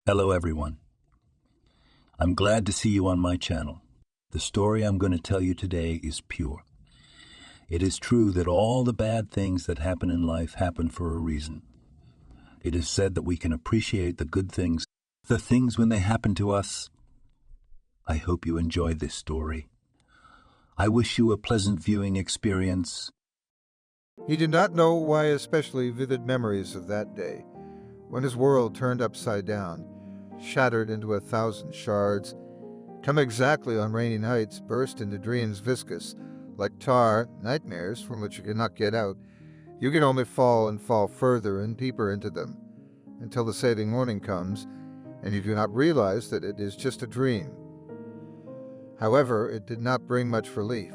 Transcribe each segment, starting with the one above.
Hello everyone. I'm glad to see you on my channel. The story I'm going to tell you today is pure. It is true that all the bad things that happen in life happen for a reason. It is said that we can appreciate the good things, the things when they happen to us. I hope you enjoy this story. I wish you a pleasant viewing experience. He did not know why especially vivid memories of that day, when his world turned upside down, shattered into 1,000 shards, come exactly on rainy nights, burst into dreams viscous, like tar, nightmares from which you cannot get out. You can only fall and fall further and deeper into them, until the saving morning comes, and you do not realize that it is just a dream. However, it did not bring much relief,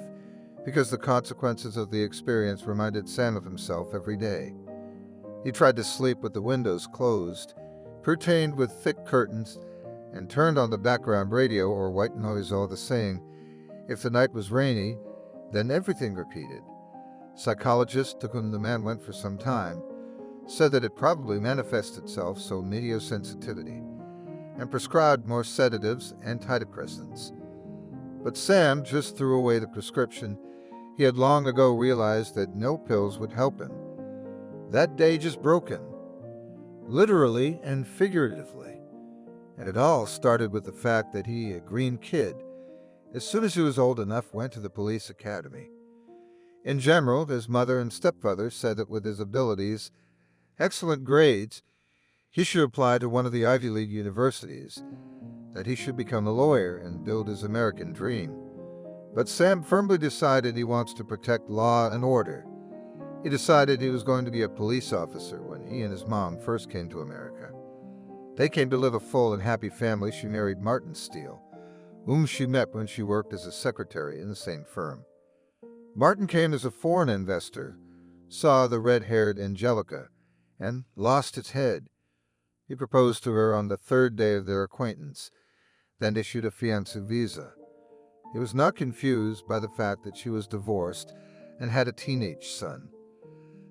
because the consequences of the experience reminded Sam of himself every day. He tried to sleep with the windows closed, curtained with thick curtains, and turned on the background radio or white noise all the same. If the night was rainy, then everything repeated. Psychologists, to whom the man went for some time, said that it probably manifests itself so meteosensitivity, and prescribed more sedatives, antidepressants. But Sam just threw away the prescription. He had long ago realized that no pills would help him. That day just broke him, literally and figuratively. And it all started with the fact that he, a green kid, as soon as he was old enough, went to the police academy. In general, his mother and stepfather said that with his abilities, excellent grades, he should apply to one of the Ivy League universities, that he should become a lawyer and build his American dream. But Sam firmly decided he wants to protect law and order. He decided he was going to be a police officer when he and his mom first came to America. They came to live a full and happy family. She married Martin Steele, whom she met when she worked as a secretary in the same firm. Martin came as a foreign investor, saw the red-haired Angelica, and lost his head. He proposed to her on the third day of their acquaintance, then issued a fiancé visa. He was not confused by the fact that she was divorced and had a teenage son.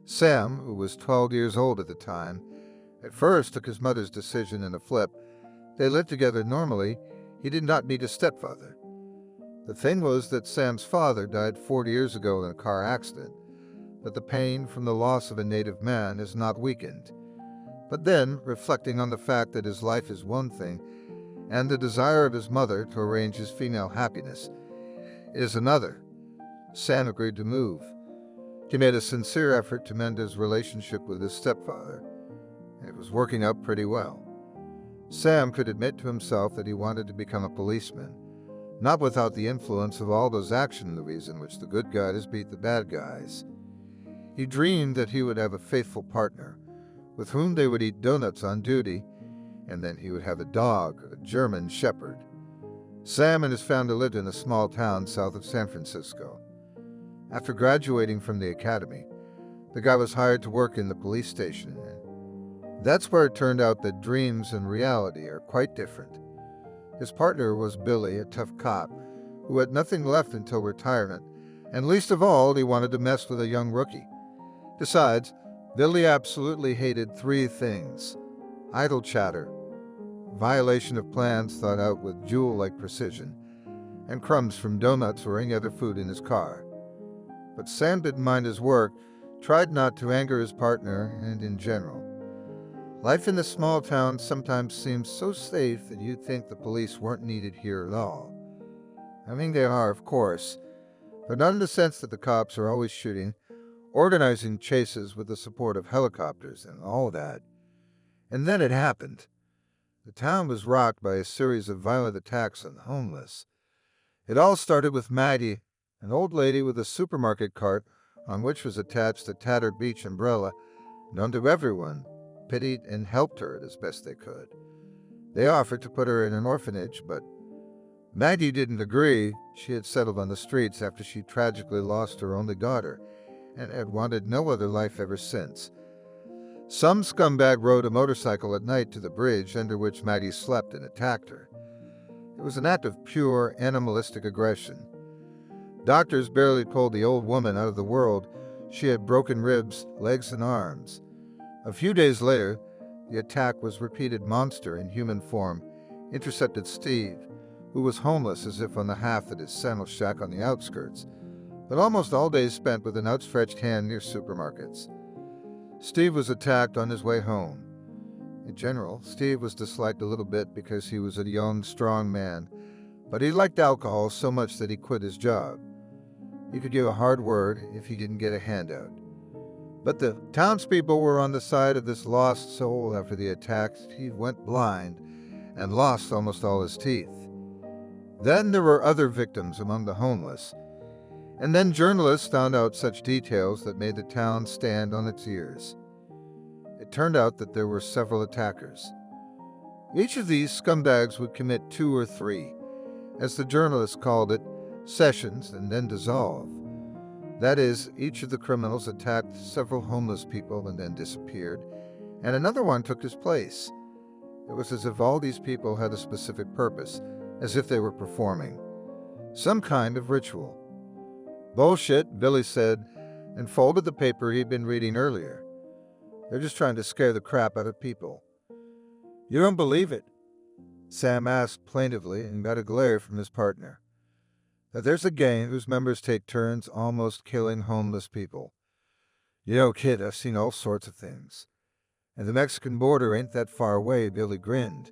Sam, who was 12 years old at the time, at first took his mother's decision in a flip. They lived together normally. He did not need a stepfather. The thing was that Sam's father died 40 years ago in a car accident, but the pain from the loss of a native man is not weakened. But then, reflecting on the fact that his life is one thing, and the desire of his mother to arrange his female happiness is another, Sam agreed to move. He made a sincere effort to mend his relationship with his stepfather. It was working out pretty well. Sam could admit to himself that he wanted to become a policeman, not without the influence of all those action movies in which the good guys beat the bad guys. He dreamed that he would have a faithful partner, with whom they would eat donuts on duty, and then he would have a dog, a German shepherd. Sam and his family lived in a small town south of San Francisco. After graduating from the academy, the guy was hired to work in the police station. That's where it turned out that dreams and reality are quite different. His partner was Billy, a tough cop, who had nothing left until retirement, and least of all, he wanted to mess with a young rookie. Besides, Billy absolutely hated three things: idle chatter, violation of plans thought out with jewel-like precision, and crumbs from donuts or any other food in his car. But Sam didn't mind his work, tried not to anger his partner, and in general. Life in the small town sometimes seems so safe that you'd think the police weren't needed here at all. I mean, they are, of course, but not in the sense that the cops are always shooting, organizing chases with the support of helicopters and all that. And then it happened. The town was rocked by a series of violent attacks on the homeless. It all started with Maggie, an old lady with a supermarket cart on which was attached a tattered beach umbrella, known to everyone, pitied and helped her as best they could. They offered to put her in an orphanage, but Maggie didn't agree. She had settled on the streets after she tragically lost her only daughter, and had wanted no other life ever since. Some scumbag rode a motorcycle at night to the bridge under which Maggie slept and attacked her. It was an act of pure animalistic aggression. Doctors barely pulled the old woman out of the world. She had broken ribs, legs, and arms. A few days later, The attack was repeated monster in human form, intercepted Steve, who was homeless as if on the half at his sandal shack on the outskirts, but almost all days spent with an outstretched hand near supermarkets. Steve was attacked on his way home. In general, Steve was disliked a little bit because he was a young, strong man, but he liked alcohol so much that he quit his job. He could give a hard word if he didn't get a handout. But the townspeople were on the side of this lost soul after the attack. Steve went blind and lost almost all his teeth. Then there were other victims among the homeless, and then journalists found out such details that made the town stand on its ears. It turned out that there were several attackers. Each of these scumbags would commit 2 or 3, as the journalists called it, sessions and then dissolve. That is, each of the criminals attacked several homeless people and then disappeared, and another one took his place. It was as if all these people had a specific purpose, as if they were performing some kind of ritual. Bullshit, Billy said, and folded the paper he'd been reading earlier. They're just trying to scare the crap out of people. You don't believe it? Sam asked plaintively and got a glare from his partner. That there's a gang whose members take turns almost killing homeless people. You know, kid, I've seen all sorts of things. And the Mexican border ain't that far away, Billy grinned.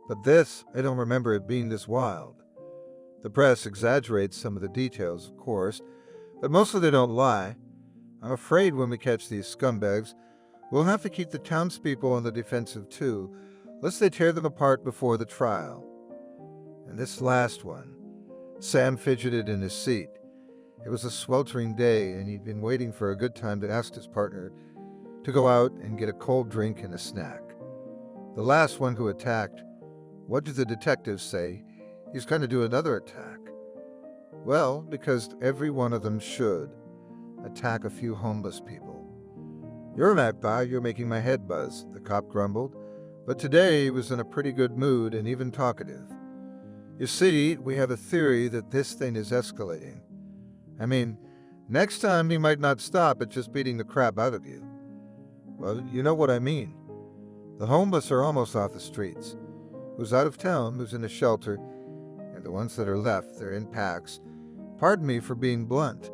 But this, I don't remember it being this wild. The press exaggerates some of the details, of course, but mostly they don't lie. I'm afraid when we catch these scumbags, we'll have to keep the townspeople on the defensive too, lest they tear them apart before the trial. And this last one, Sam fidgeted in his seat. It was a sweltering day, and he'd been waiting for a good time to ask his partner to go out and get a cold drink and a snack. The last one who attacked, what did the detectives say? He's going to do another attack. Well, because every one of them should attack a few homeless people. You're a magpie, you're making my head buzz, the cop grumbled, but today he was in a pretty good mood and even talkative. You see, we have a theory that this thing is escalating. I mean, next time he might not stop at just beating the crap out of you. Well, you know what I mean. The homeless are almost off the streets. Who's out of town, who's in a shelter, and the ones that are left, they're in packs. Pardon me for being blunt.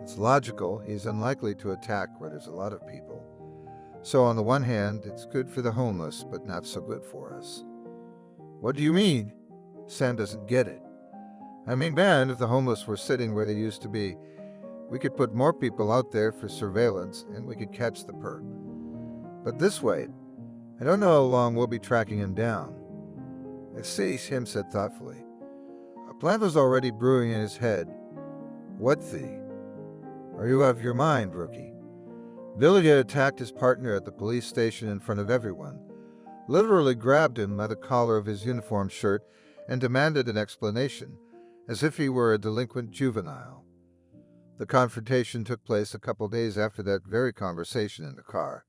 It's logical he's unlikely to attack where there's a lot of people. So on the one hand, it's good for the homeless, but not so good for us. What do you mean? Sam doesn't get it. I mean, man, if the homeless were sitting where they used to be, we could put more people out there for surveillance and we could catch the perp. But this way, I don't know how long we'll be tracking him down. I see, Sam said thoughtfully. A plan was already brewing in his head. What the? Are you out of your mind, rookie? Billy had attacked his partner at the police station in front of everyone, literally grabbed him by the collar of his uniform shirt and demanded an explanation, as if he were a delinquent juvenile. The confrontation took place a couple days after that very conversation in the car.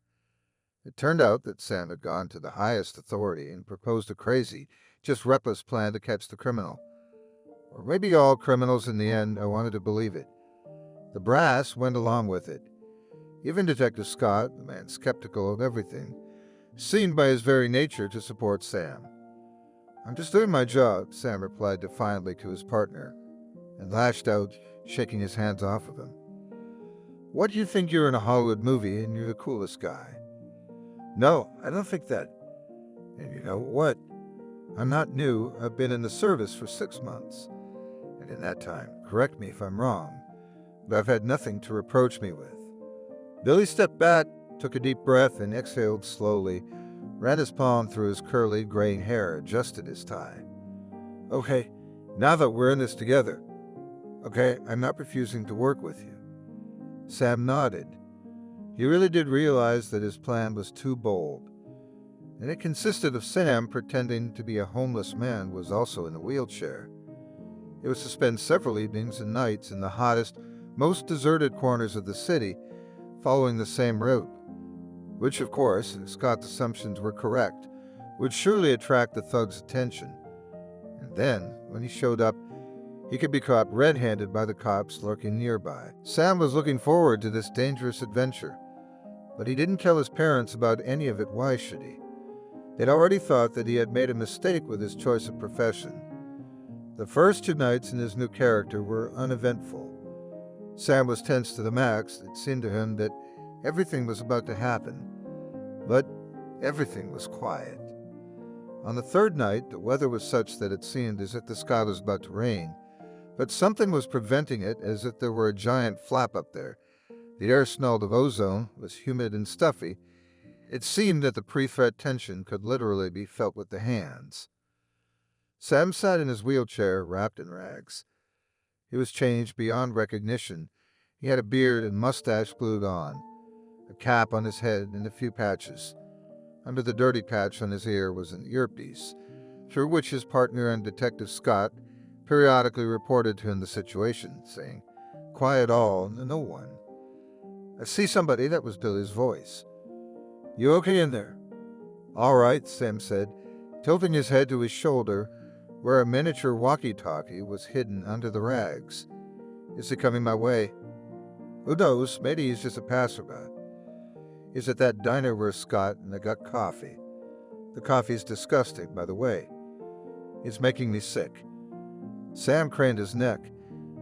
It turned out that Sam had gone to the highest authority and proposed a crazy, just reckless plan to catch the criminal. Or maybe all criminals in the end, I wanted to believe it. The brass went along with it. Even Detective Scott, the man skeptical of everything, seemed by his very nature to support Sam. I'm just doing my job, Sam replied defiantly to his partner, and lashed out, shaking his hands off of him. What do you think you're in a Hollywood movie and you're the coolest guy? No, I don't think that. And you know what? I'm not new. I've been in the service for 6 months. And in that time, correct me if I'm wrong, but I've had nothing to reproach me with. Billy stepped back, took a deep breath, and exhaled slowly, ran his palm through his curly, graying hair, adjusted his tie. Okay, now that we're in this together, okay, I'm not refusing to work with you. Sam nodded. He really did realize that his plan was too bold, and it consisted of Sam pretending to be a homeless man who was also in a wheelchair. It was to spend several evenings and nights in the hottest, most deserted corners of the city, following the same route, which, of course, if Scott's assumptions were correct, would surely attract the thug's attention. And then, when he showed up, he could be caught red-handed by the cops lurking nearby. Sam was looking forward to this dangerous adventure, But he didn't tell his parents about any of it. Why should he? They'd already thought that he had made a mistake with his choice of profession. The first 2 nights in his new character were uneventful. Sam was tense to the max. It seemed to him that everything was about to happen. But everything was quiet. On the third night, the weather was such that it seemed as if the sky was about to rain, but something was preventing it, as if there were a giant flap up there. The air smelled of ozone, was humid and stuffy. It seemed that the pre-threat tension could literally be felt with the hands. Sam sat in his wheelchair, wrapped in rags. He was changed beyond recognition. He had a beard and mustache glued on, a cap on his head, and a few patches. Under the dirty patch on his ear was an earpiece, through which his partner and Detective Scott periodically reported to him the situation, saying, "Quiet all, no one." "I see somebody," that was Billy's voice. "You okay in there?" "All right," Sam said, tilting his head to his shoulder, where a miniature walkie-talkie was hidden under the rags. "Is he coming my way?" "Who knows? Maybe he's just a passerby." "Is it that diner where Scott and I got coffee?" "The coffee's disgusting, by the way. It's making me sick." Sam craned his neck,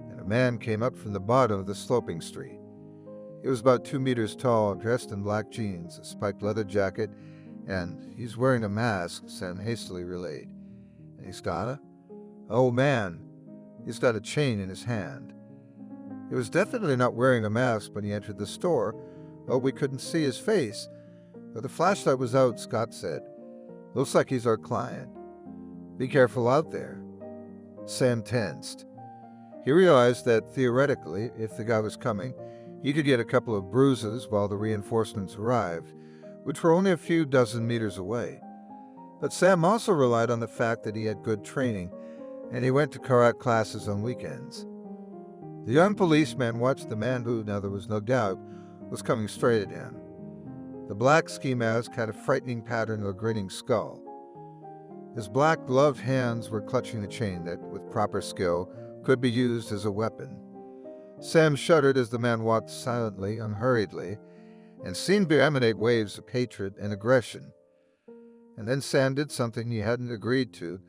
and a man came up from the bottom of the sloping street. He was about 2 meters tall, dressed in black jeans, a spiked leather jacket, and he's wearing a mask, Sam hastily relayed. "And he's got a? Oh man, he's got a chain in his hand." He was definitely not wearing a mask when he entered the store, though we couldn't see his face. But the flashlight was out, Scott said. "Looks like he's our client. Be careful out there." Sam tensed. He realized that, theoretically, if the guy was coming, he could get a couple of bruises while the reinforcements arrived, which were only a few dozen meters away. But Sam also relied on the fact that he had good training, and he went to karate classes on weekends. The young policeman watched the man who, now there was no doubt, was coming straight at him. The black ski mask had a frightening pattern of a grinning skull. His black gloved hands were clutching the chain that, with proper skill, could be used as a weapon. Sam shuddered as the man walked silently, unhurriedly, and seemed to emanate waves of hatred and aggression. And then Sam did something he hadn't agreed to,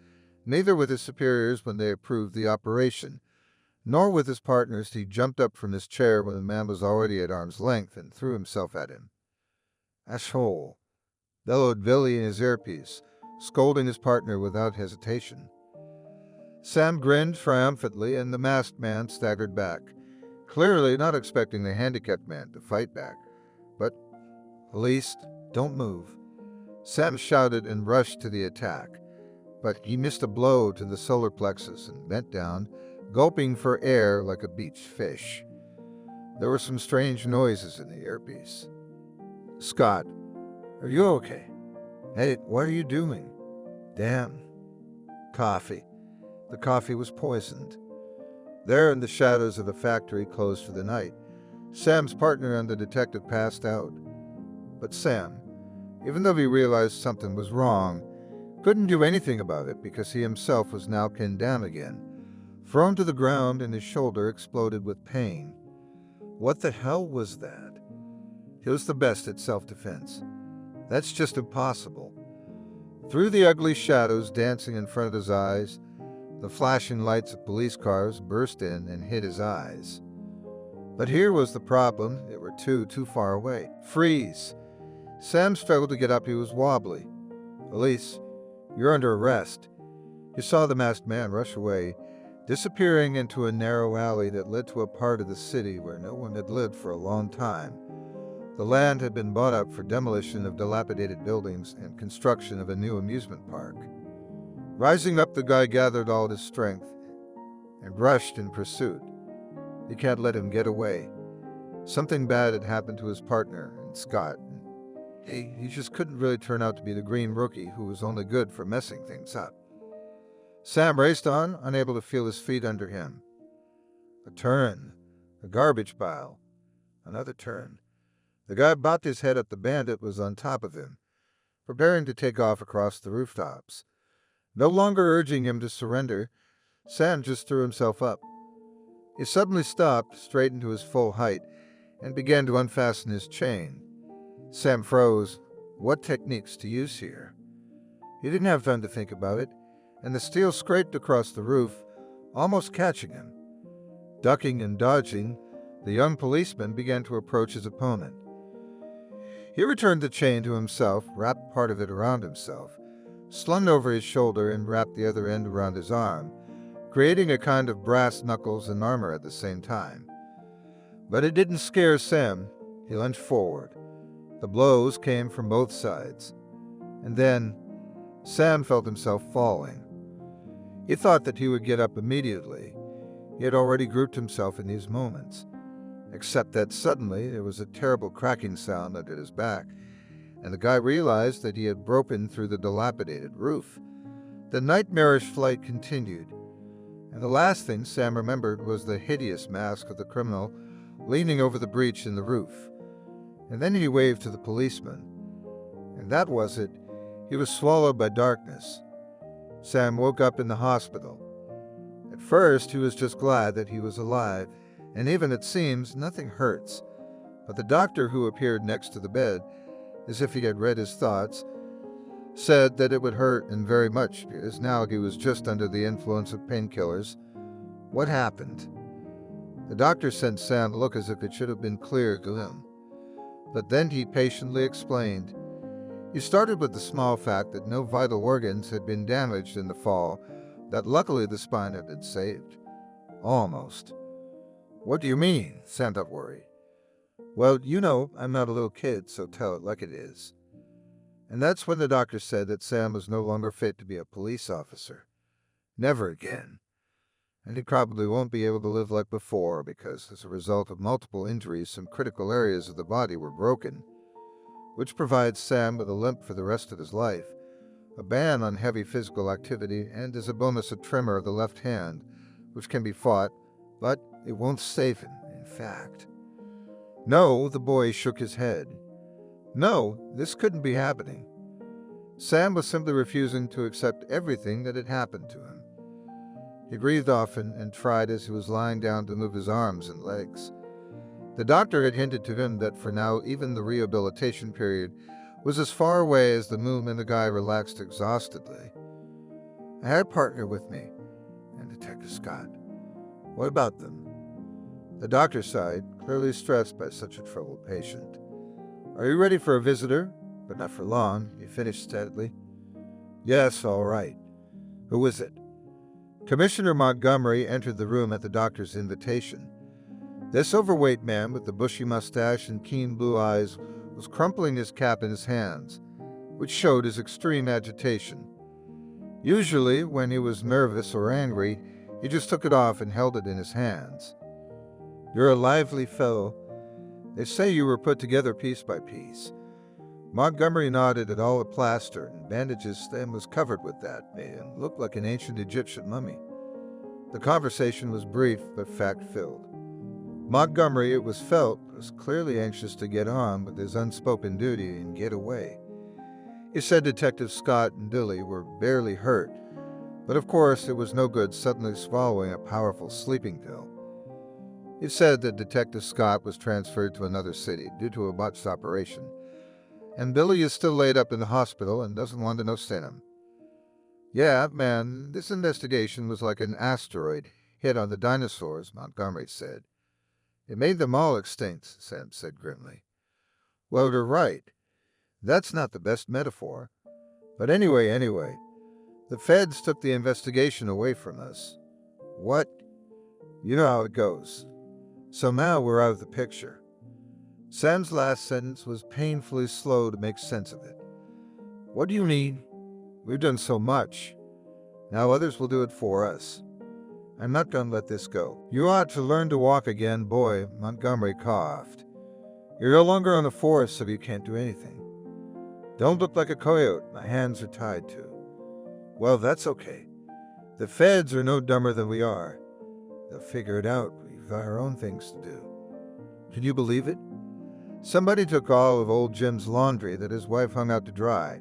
neither with his superiors when they approved the operation, nor with his partners. He jumped up from his chair when the man was already at arm's length and threw himself at him. "Asshole!" bellowed Billy in his earpiece, scolding his partner without hesitation. Sam grinned triumphantly, and the masked man staggered back, clearly not expecting the handicapped man to fight back. But, "Police, don't move." Sam shouted and rushed to the attack, but he missed a blow to the solar plexus and bent down, gulping for air like a beached fish. There were some strange noises in the earpiece. "Scott, are you okay?" "Hey, what are you doing?" "Damn. Coffee." The coffee was poisoned. There in the shadows of the factory closed for the night, Sam's partner and the detective passed out. But Sam, even though he realized something was wrong, couldn't do anything about it because he himself was now pinned down again, thrown to the ground, and his shoulder exploded with pain. What the hell was that? He was the best at self-defense. That's just impossible. Through the ugly shadows dancing in front of his eyes, the flashing lights of police cars burst in and hit his eyes. But here was the problem. They were too far away. Freeze! Sam struggled to get up. He was wobbly. "Police, you're under arrest." He saw the masked man rush away, disappearing into a narrow alley that led to a part of the city where no one had lived for a long time. The land had been bought up for demolition of dilapidated buildings and construction of a new amusement park. Rising up, the guy gathered all his strength and rushed in pursuit. He can't let him get away. Something bad had happened to his partner, and Scott. He just couldn't really turn out to be the green rookie who was only good for messing things up. Sam raced on, unable to feel his feet under him. A turn. A garbage pile. Another turn. The guy bopped his head at the bandit was on top of him, preparing to take off across the rooftops. No longer urging him to surrender, Sam just threw himself up. He suddenly stopped, straightened to his full height, and began to unfasten his chain. Sam froze. What techniques to use here? He didn't have time to think about it, and the steel scraped across the roof, almost catching him. Ducking and dodging, the young policeman began to approach his opponent. He returned the chain to himself, wrapped part of it around himself, slung over his shoulder, and wrapped the other end around his arm, creating a kind of brass knuckles and armor at the same time. But it didn't scare Sam. He lunged forward. The blows came from both sides. And then Sam felt himself falling. He thought that he would get up immediately. He had already grouped himself in these moments. Except that suddenly there was a terrible cracking sound under his back, and the guy realized that he had broken through the dilapidated roof. The nightmarish flight continued, and the last thing Sam remembered was the hideous mask of the criminal leaning over the breach in the roof. And then he waved to the policeman. And that was it. He was swallowed by darkness. Sam woke up in the hospital. At first, he was just glad that he was alive, and even, it seems, nothing hurts. But the doctor who appeared next to the bed, as if he had read his thoughts, said that it would hurt, and very much, because now he was just under the influence of painkillers. What happened? The doctor sent Sam to look as if it should have been clear to him. But then he patiently explained. He started with the small fact that no vital organs had been damaged in the fall, that luckily the spine had been saved. Almost. What do you mean? Sam got worried. Well, you know, I'm not a little kid, so tell it like it is. And that's when the doctor said that Sam was no longer fit to be a police officer. Never again. And he probably won't be able to live like before because as a result of multiple injuries, some critical areas of the body were broken, which provides Sam with a limp for the rest of his life, a ban on heavy physical activity, and as a bonus a tremor of the left hand, which can be fought, but it won't save him, in fact. No, the boy shook his head. No, this couldn't be happening. Sam was simply refusing to accept everything that had happened to him. He breathed often and tried as he was lying down to move his arms and legs. The doctor had hinted to him that for now even the rehabilitation period was as far away as the moon, and the guy relaxed exhaustedly. I had a partner with me, and Detective Scott. What about them? The doctor sighed, clearly stressed by such a troubled patient. Are you ready for a visitor? But not for long, he finished steadily. Yes, all right. Who is it? Commissioner Montgomery entered the room at the doctor's invitation. This overweight man with the bushy mustache and keen blue eyes was crumpling his cap in his hands, which showed his extreme agitation. Usually, when he was nervous or angry, he just took it off and held it in his hands. You're a lively fellow. They say you were put together piece by piece. Montgomery nodded at all the plaster and bandages Sam was covered with that made him look like an ancient Egyptian mummy. The conversation was brief but fact-filled. Montgomery, it was felt, was clearly anxious to get on with his unspoken duty and get away. He said Detective Scott and Dilly were barely hurt, but of course it was no good suddenly swallowing a powerful sleeping pill. He said that Detective Scott was transferred to another city due to a botched operation, and Billy is still laid up in the hospital and doesn't want to know him. Yeah, man, this investigation was like an asteroid hit on the dinosaurs, Montgomery said. It made them all extinct, Sam said grimly. Well, you're right. That's not the best metaphor. But anyway, the feds took the investigation away from us. What? You know how it goes. So now we're out of the picture. Sam's last sentence was painfully slow to make sense of it. What do you mean? We've done so much. Now others will do it for us. I'm not going to let this go. You ought to learn to walk again, boy, Montgomery coughed. You're no longer on the force, so you can't do anything. Don't look like a coyote. My hands are tied too. Well, that's okay. The feds are no dumber than we are. They'll figure it out. We've got our own things to do. Can you believe it? Somebody took all of old Jim's laundry that his wife hung out to dry.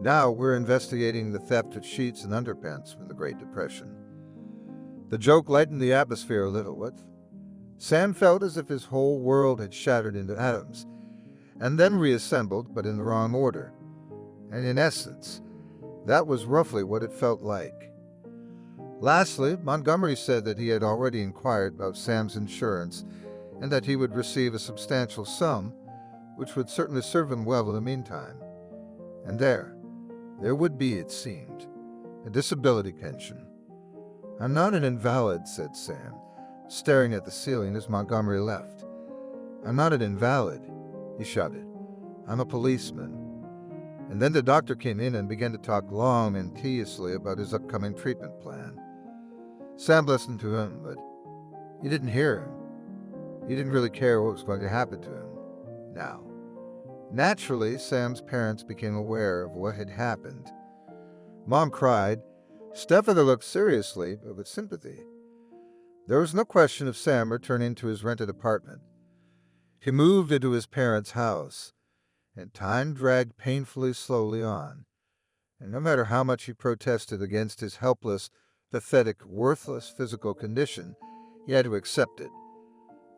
Now we're investigating the theft of sheets and underpants from the Great Depression. The joke lightened the atmosphere a little, what? Sam felt as if his whole world had shattered into atoms, and then reassembled, but in the wrong order. And in essence, that was roughly what it felt like. Lastly, Montgomery said that he had already inquired about Sam's insurance and that he would receive a substantial sum, which would certainly serve him well in the meantime. And there would be, it seemed, a disability pension. "I'm not an invalid," said Sam, staring at the ceiling as Montgomery left. "I'm not an invalid," he shouted. "I'm a policeman." And then the doctor came in and began to talk long and tediously about his upcoming treatment plan. Sam listened to him, but he didn't hear him. He didn't really care what was going to happen to him now. Naturally, Sam's parents became aware of what had happened. Mom cried. Stepfather looked seriously, but with sympathy. There was no question of Sam returning to his rented apartment. He moved into his parents' house, and time dragged painfully slowly on. And no matter how much he protested against his helpless, pathetic, worthless physical condition, he had to accept it.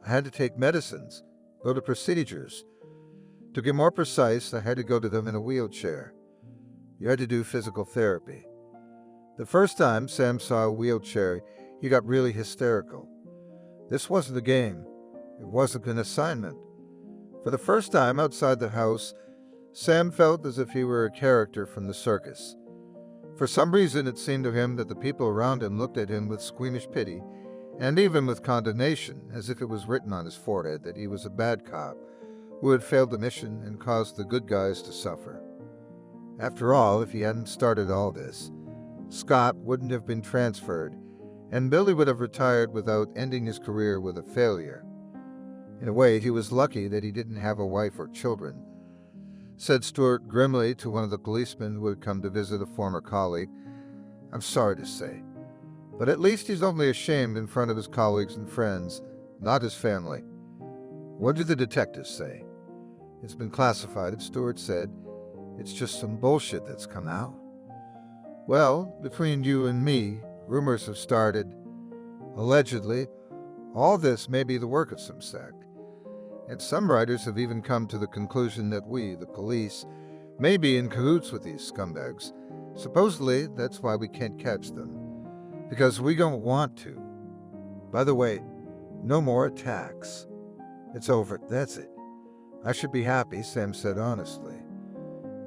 I had to take medicines, go to procedures. To get more precise, I had to go to them in a wheelchair. You had to do physical therapy. The first time Sam saw a wheelchair, he got really hysterical. This wasn't a game. It wasn't an assignment. For the first time outside the house, Sam felt as if he were a character from the circus. For some reason, it seemed to him that the people around him looked at him with squeamish pity, and even with condemnation, as if it was written on his forehead that he was a bad cop who had failed the mission and caused the good guys to suffer. After all, if he hadn't started all this, Scott wouldn't have been transferred, and Billy would have retired without ending his career with a failure. In a way, he was lucky that he didn't have a wife or children, said Stuart grimly to one of the policemen who had come to visit a former colleague. "I'm sorry to say, but at least he's only ashamed in front of his colleagues and friends, not his family." "What did the detectives say?" "It's been classified," Stuart said. "It's just some bullshit that's come out." "Well, between you and me, rumors have started. Allegedly, all this may be the work of some sect. And some writers have even come to the conclusion that we, the police, may be in cahoots with these scumbags. Supposedly, that's why we can't catch them. Because we don't want to. By the way, no more attacks. It's over, that's it. I should be happy," Sam said honestly.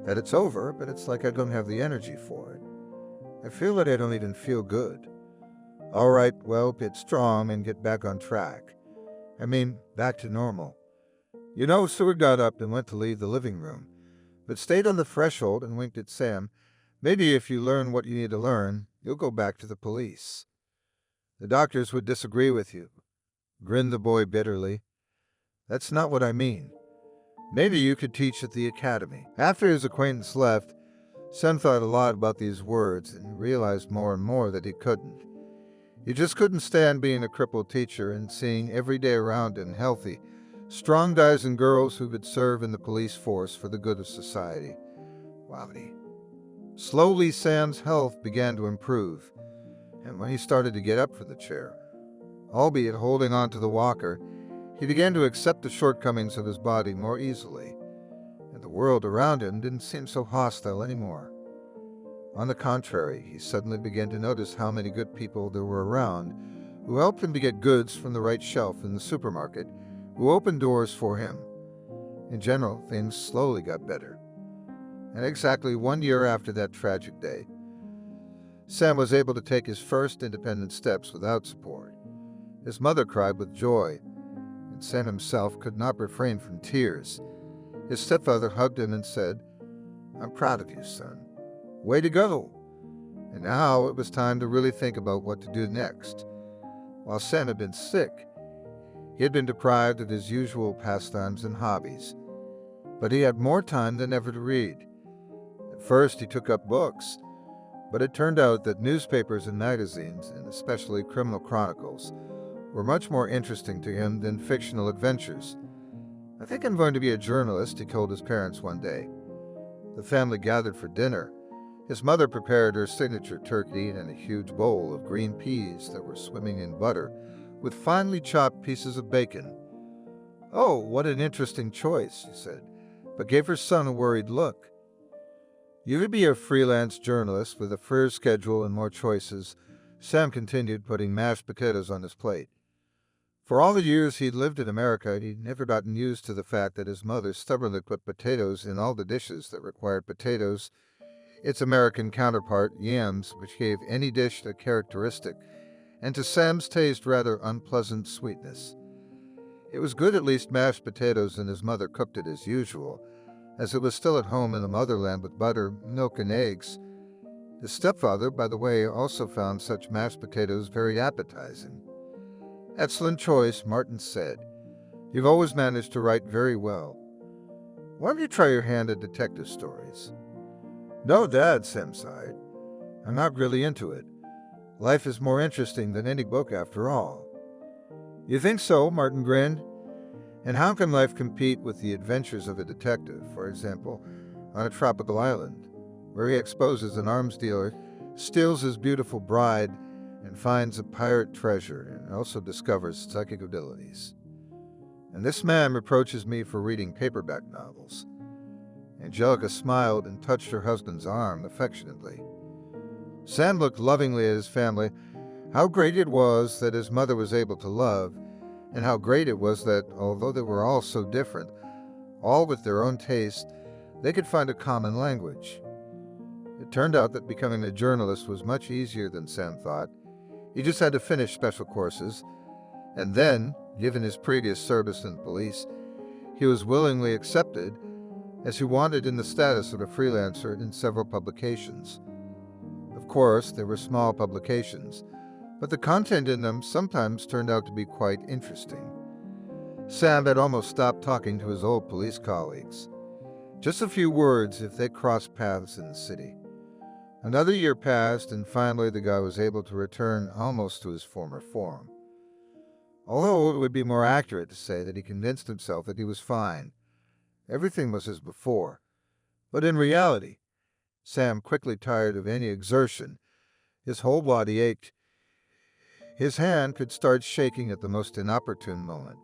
"That it's over, but it's like I don't have the energy for it. I feel that I don't even feel good." "All right, well, get strong and get back on track. I mean, back to normal." Stuart got up and went to leave the living room, but stayed on the threshold and winked at Sam. "Maybe if you learn what you need to learn, you'll go back to the police." "The doctors would disagree with you," grinned the boy bitterly. "That's not what I mean. Maybe you could teach at the academy." After his acquaintance left, Sam thought a lot about these words and realized more and more that he couldn't. He just couldn't stand being a crippled teacher and seeing every day around him healthy, strong guys and girls who could serve in the police force for the good of society. Wowdy. Slowly, Sam's health began to improve, and when he started to get up from the chair, albeit holding on to the walker, he began to accept the shortcomings of his body more easily, and the world around him didn't seem so hostile anymore. On the contrary, he suddenly began to notice how many good people there were around who helped him to get goods from the right shelf in the supermarket, who opened doors for him. In general, things slowly got better. And exactly 1 year after that tragic day, Sam was able to take his first independent steps without support. His mother cried with joy, and Sam himself could not refrain from tears. His stepfather hugged him and said, "I'm proud of you, son. Way to go." And now it was time to really think about what to do next. While Sam had been sick, he had been deprived of his usual pastimes and hobbies, but he had more time than ever to read. At first he took up books, but it turned out that newspapers and magazines, and especially criminal chronicles, were much more interesting to him than fictional adventures. "I think I'm going to be a journalist," he told his parents one day. The family gathered for dinner. His mother prepared her signature turkey and a huge bowl of green peas that were swimming in butter with finely chopped pieces of bacon. "Oh, what an interesting choice," she said. but gave her son a worried look. You could be a freelance journalist with a freer schedule and more choices, Sam continued, putting mashed potatoes on his plate. For all the years he'd lived in America, he'd never gotten used to the fact that his mother stubbornly put potatoes in all the dishes that required potatoes, its American counterpart, yams, which gave any dish a characteristic, and to Sam's taste rather unpleasant sweetness. It was good at least mashed potatoes, and his mother cooked it as usual, as it was still at home in the motherland with butter, milk, and eggs. His stepfather, by the way, also found such mashed potatoes very appetizing. Excellent choice, Martin said. You've always managed to write very well. Why don't you try your hand at detective stories? No, Dad, Sam sighed. I'm not really into it. Life is more interesting than any book after all. You think so? Martin grinned. And how can life compete with the adventures of a detective, for example, on a tropical island, where he exposes an arms dealer, steals his beautiful bride, and finds a pirate treasure, and also discovers psychic abilities? And this man reproaches me for reading paperback novels. Angelica smiled and touched her husband's arm affectionately. Sam looked lovingly at his family. How great it was that his mother was able to love, and how great it was that, although they were all so different, all with their own taste, they could find a common language. It turned out that becoming a journalist was much easier than Sam thought. He just had to finish special courses, and then, given his previous service in the police, he was willingly accepted, as he wanted in the status of a freelancer in several publications. Of course, they were small publications, but the content in them sometimes turned out to be quite interesting. Sam had almost stopped talking to his old police colleagues. Just a few words if they crossed paths in the city. Another year passed, and finally the guy was able to return almost to his former form. Although it would be more accurate to say that he convinced himself that he was fine. Everything was as before. But in reality, Sam quickly tired of any exertion. His whole body ached. His hand could start shaking at the most inopportune moment.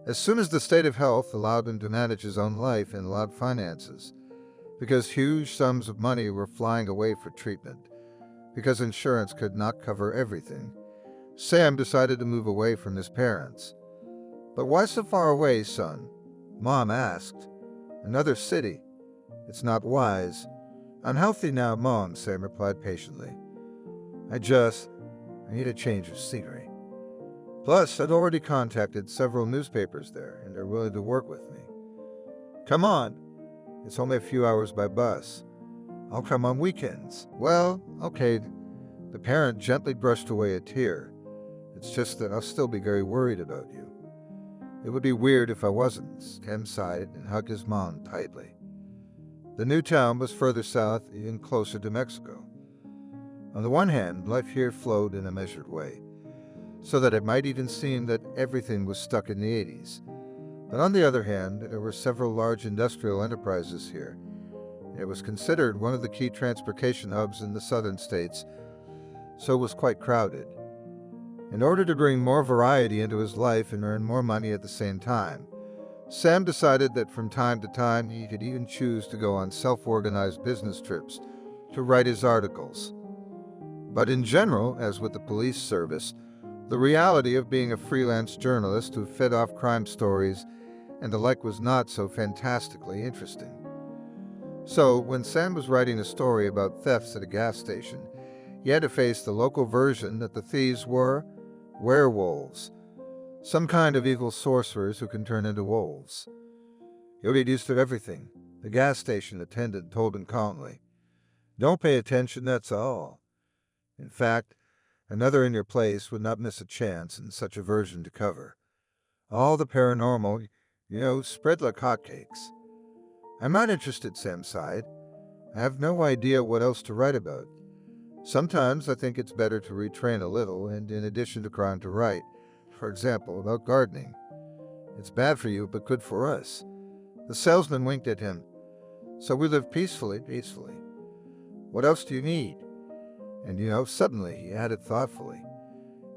As soon as the state of health allowed him to manage his own life and allowed finances, because huge sums of money were flying away for treatment, because insurance could not cover everything, Sam decided to move away from his parents. But why so far away, son? Mom asked. Another city. It's not wise. I'm healthy now, Mom, Sam replied patiently. I need a change of scenery. Plus, I'd already contacted several newspapers there, and they're willing to work with me. Come on. It's only a few hours by bus. I'll come on weekends. Well, okay. The parent gently brushed away a tear. It's just that I'll still be very worried about you. It would be weird if I wasn't. Sam sighed and hugged his mom tightly. The new town was further south, even closer to Mexico. On the one hand, life here flowed in a measured way, so that it might even seem that everything was stuck in the 80s. But on the other hand, there were several large industrial enterprises here. It was considered one of the key transportation hubs in the southern states, so it was quite crowded. In order to bring more variety into his life and earn more money at the same time, Sam decided that from time to time he could even choose to go on self-organized business trips to write his articles. But in general, as with the police service, the reality of being a freelance journalist who fed off crime stories and the like was not so fantastically interesting. So, when Sam was writing a story about thefts at a gas station, he had to face the local version that the thieves were werewolves, some kind of evil sorcerers who can turn into wolves. You'll get used to everything, the gas station attendant told him calmly. Don't pay attention, that's all. In fact, another in your place would not miss a chance in such a version to cover. All the paranormal, spread like hotcakes. I'm not interested, Sam sighed. I have no idea what else to write about. Sometimes I think it's better to retrain a little and in addition to crime to write. For example, about gardening. It's bad for you, but good for us. The salesman winked at him. So we live peacefully. What else do you need? And suddenly he added thoughtfully,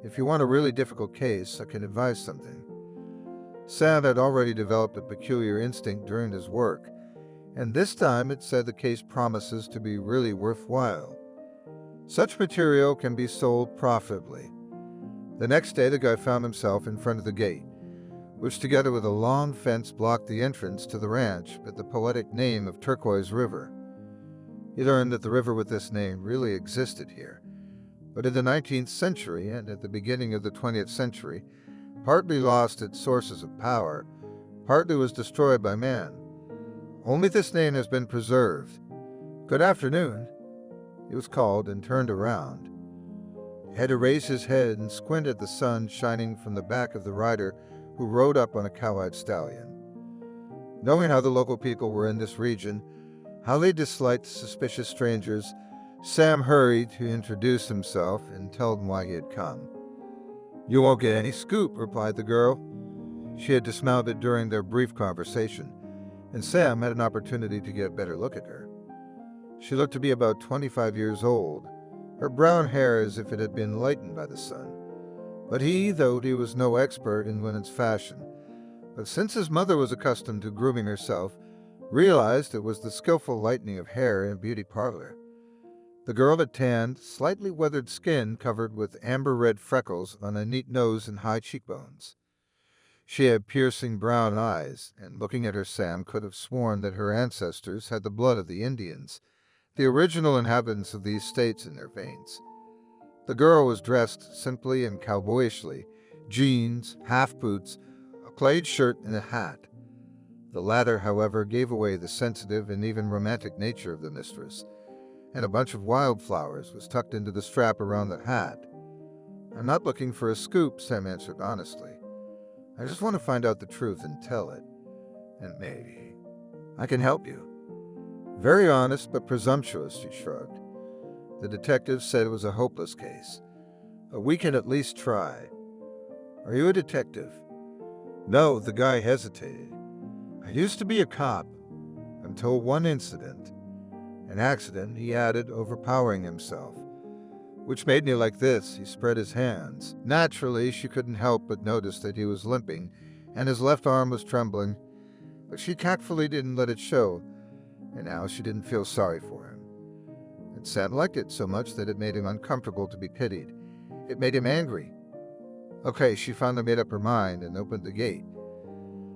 if you want a really difficult case, I can advise something. Sam had already developed a peculiar instinct during his work, and this time it said the case promises to be really worthwhile. Such material can be sold profitably. The next day, the guy found himself in front of the gate, which together with a long fence blocked the entrance to the ranch with the poetic name of Turquoise River. He learned that the river with this name really existed here, but in the 19th century and at the beginning of the 20th century, partly lost its sources of power, partly was destroyed by man. Only this name has been preserved. "Good afternoon," he was called and turned around. He had to raise his head and squint at the sun shining from the back of the rider who rode up on a cow-eyed stallion. Knowing how the local people were in this region, how they disliked suspicious strangers, Sam hurried to introduce himself and tell them why he had come. "You won't get any scoop," replied the girl. She had dismounted during their brief conversation, and Sam had an opportunity to get a better look at her. She looked to be about 25 years old, her brown hair as if it had been lightened by the sun. But he, though he was no expert in women's fashion, but since his mother was accustomed to grooming herself, realized it was the skillful lightening of hair in a beauty parlor. The girl had tanned, slightly weathered skin covered with amber-red freckles on a neat nose and high cheekbones. She had piercing brown eyes, and looking at her, Sam could have sworn that her ancestors had the blood of the Indians, the original inhabitants of these states, in their veins. The girl was dressed simply and cowboyishly, jeans, half-boots, a plaid shirt, and a hat. The latter, however, gave away the sensitive and even romantic nature of the mistress, and a bunch of wildflowers was tucked into the strap around the hat. "I'm not looking for a scoop," Sam answered honestly. "I just want to find out the truth and tell it. And maybe I can help you." Very honest but presumptuous, she shrugged. The detective said it was a hopeless case. But we can at least try. "Are you a detective?" "No," the guy hesitated. "I used to be a cop, until one incident." An accident, he added, overpowering himself. "Which made me like this." He spread his hands. Naturally, she couldn't help but notice that he was limping, and his left arm was trembling, but she tactfully didn't let it show, and now she didn't feel sorry for him. And Sam liked it so much that it made him uncomfortable to be pitied. It made him angry. Okay, she finally made up her mind and opened the gate.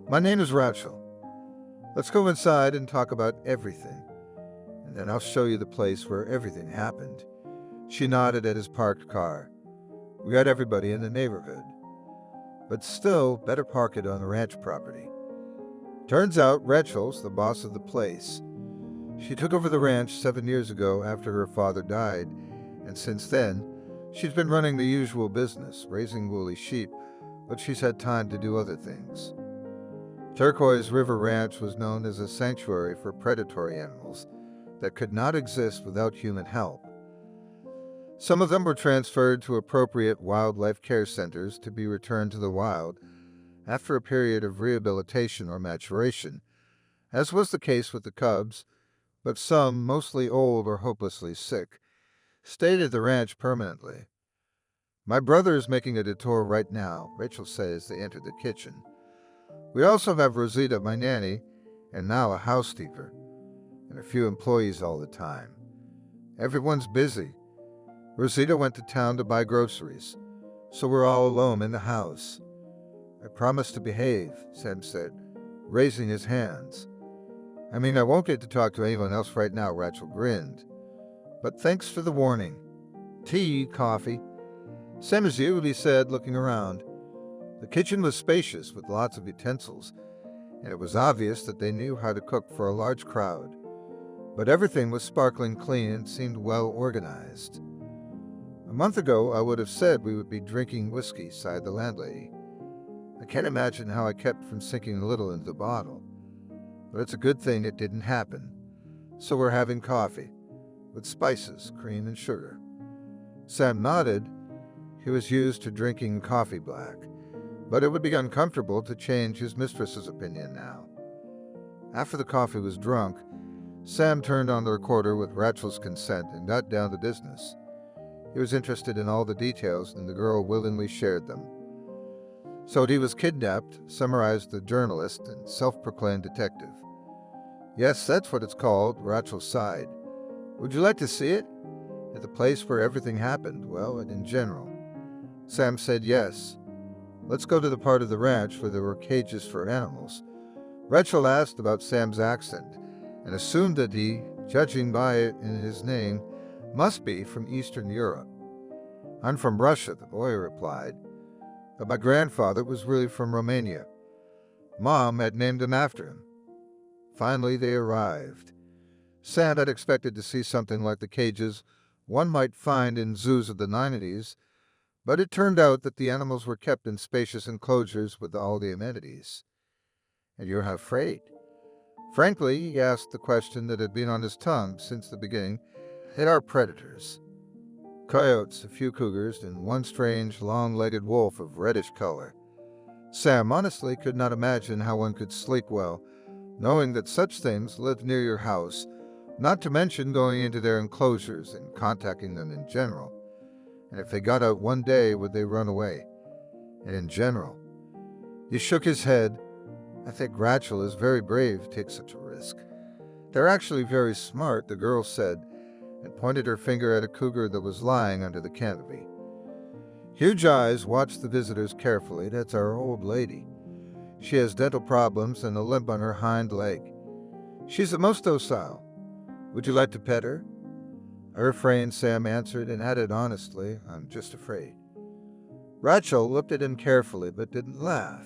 "My name is Rachel. Let's go inside and talk about everything, and then I'll show you the place where everything happened." She nodded at his parked car. "We got everybody in the neighborhood. But still, better park it on the ranch property." Turns out Rachel's the boss of the place. She took over the ranch 7 years ago after her father died, and since then, she's been running the usual business, raising woolly sheep, but she's had time to do other things. Turquoise River Ranch was known as a sanctuary for predatory animals that could not exist without human help. Some of them were transferred to appropriate wildlife care centers to be returned to the wild after a period of rehabilitation or maturation, as was the case with the cubs, but some, mostly old or hopelessly sick, stayed at the ranch permanently. "My brother is making a detour right now," Rachel said as they entered the kitchen. "We also have Rosita, my nanny, and now a housekeeper, and a few employees all the time. Everyone's busy. Rosita went to town to buy groceries, so we're all alone in the house." "I promise to behave," Sam said, raising his hands. "I mean, I won't get to talk to anyone else right now," Rachel grinned. "But thanks for the warning. Tea, coffee?" "Same as you," he said, looking around. The kitchen was spacious with lots of utensils, and it was obvious that they knew how to cook for a large crowd. But everything was sparkling clean and seemed well organized. "A month ago, I would have said we would be drinking whiskey," sighed the landlady. "I can't imagine how I kept from sinking a little into the bottle. But it's a good thing it didn't happen. So we're having coffee, with spices, cream, and sugar." Sam nodded. He was used to drinking coffee black, but it would be uncomfortable to change his mistress's opinion now. After the coffee was drunk, Sam turned on the recorder with Rachel's consent and got down to business. He was interested in all the details, and the girl willingly shared them. So he was kidnapped, summarized the journalist and self-proclaimed detective. Yes, that's what it's called, Rachel sighed. Would you like to see it? At the place where everything happened, well, and in general. Sam said yes. Let's go to the part of the ranch where there were cages for animals. Rachel asked about Sam's accent and assumed that he, judging by it in his name, must be from Eastern Europe. I'm from Russia, the boy replied, but my grandfather was really from Romania. Mom had named him after him. Finally, they arrived. Sam had expected to see something like the cages one might find in zoos of the 90s, but it turned out that the animals were kept in spacious enclosures with all the amenities. And you're afraid? Frankly, he asked the question that had been on his tongue since the beginning. It are predators. Coyotes, a few cougars, and one strange, long-legged wolf of reddish color. Sam honestly could not imagine how one could sleep well, knowing that such things lived near your house, not to mention going into their enclosures and contacting them in general. And if they got out one day, would they run away? And in general. He shook his head. I think Rachel is very brave to take such a risk. They're actually very smart, the girl said, and pointed her finger at a cougar that was lying under the canopy. Huge Eyes watched the visitors carefully. That's our old lady. She has dental problems and a limp on her hind leg. She's the most docile. Would you like to pet her? I refrained, Sam answered, and added honestly, I'm just afraid. Rachel looked at him carefully, but didn't laugh.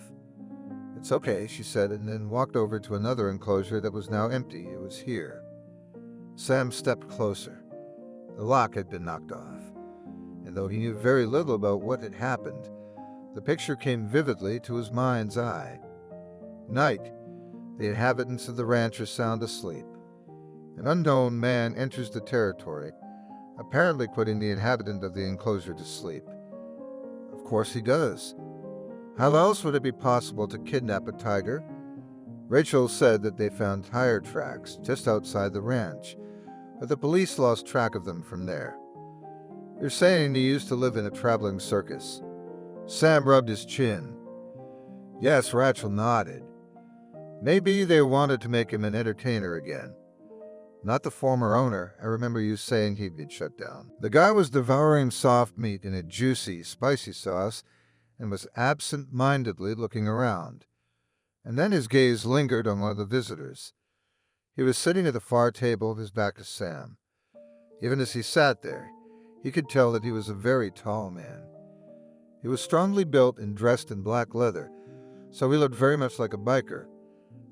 It's okay, she said, and then walked over to another enclosure that was now empty. It was here. Sam stepped closer. The lock had been knocked off, and though he knew very little about what had happened, the picture came vividly to his mind's eye. Night. The inhabitants of the ranch are sound asleep. An unknown man enters the territory, apparently putting the inhabitant of the enclosure to sleep. Of course he does. How else would it be possible to kidnap a tiger? Rachel said that they found tire tracks just outside the ranch, but the police lost track of them from there. You're saying he used to live in a traveling circus. Sam rubbed his chin. Yes, Rachel nodded. Maybe they wanted to make him an entertainer again. Not the former owner. I remember you saying he'd been shut down. The guy was devouring soft meat in a juicy, spicy sauce and was absent-mindedly looking around. And then his gaze lingered on one of the visitors. He was sitting at the far table, his back to Sam. Even as he sat there, he could tell that he was a very tall man. He was strongly built and dressed in black leather, so he looked very much like a biker.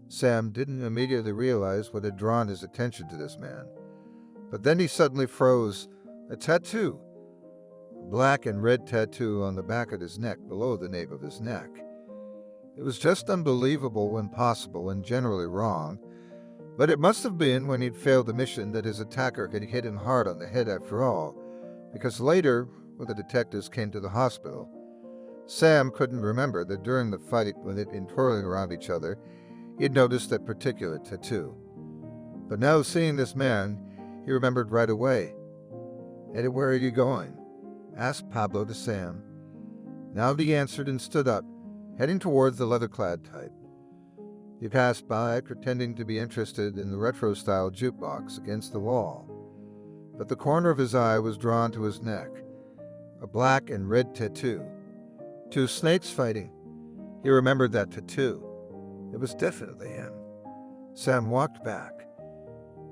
Sam didn't immediately realize what had drawn his attention to this man. But then he suddenly froze. A tattoo. A black and red tattoo on the back of his neck, below the nape of his neck. It was just unbelievable when possible and generally wrong, but it must have been when he'd failed the mission that his attacker had hit him hard on the head after all, because later, when the detectives came to the hospital, Sam couldn't remember that during the fight when they'd been twirling around each other, he'd noticed that particular tattoo. But now seeing this man, he remembered right away. "Eddie, where are you going?" asked Pablo to Sam. Now he answered and stood up, heading towards the leather-clad type. He passed by, pretending to be interested in the retro-style jukebox against the wall. But the corner of his eye was drawn to his neck. A black and red tattoo. Two snakes fighting. He remembered that tattoo. It was definitely him. Sam walked back,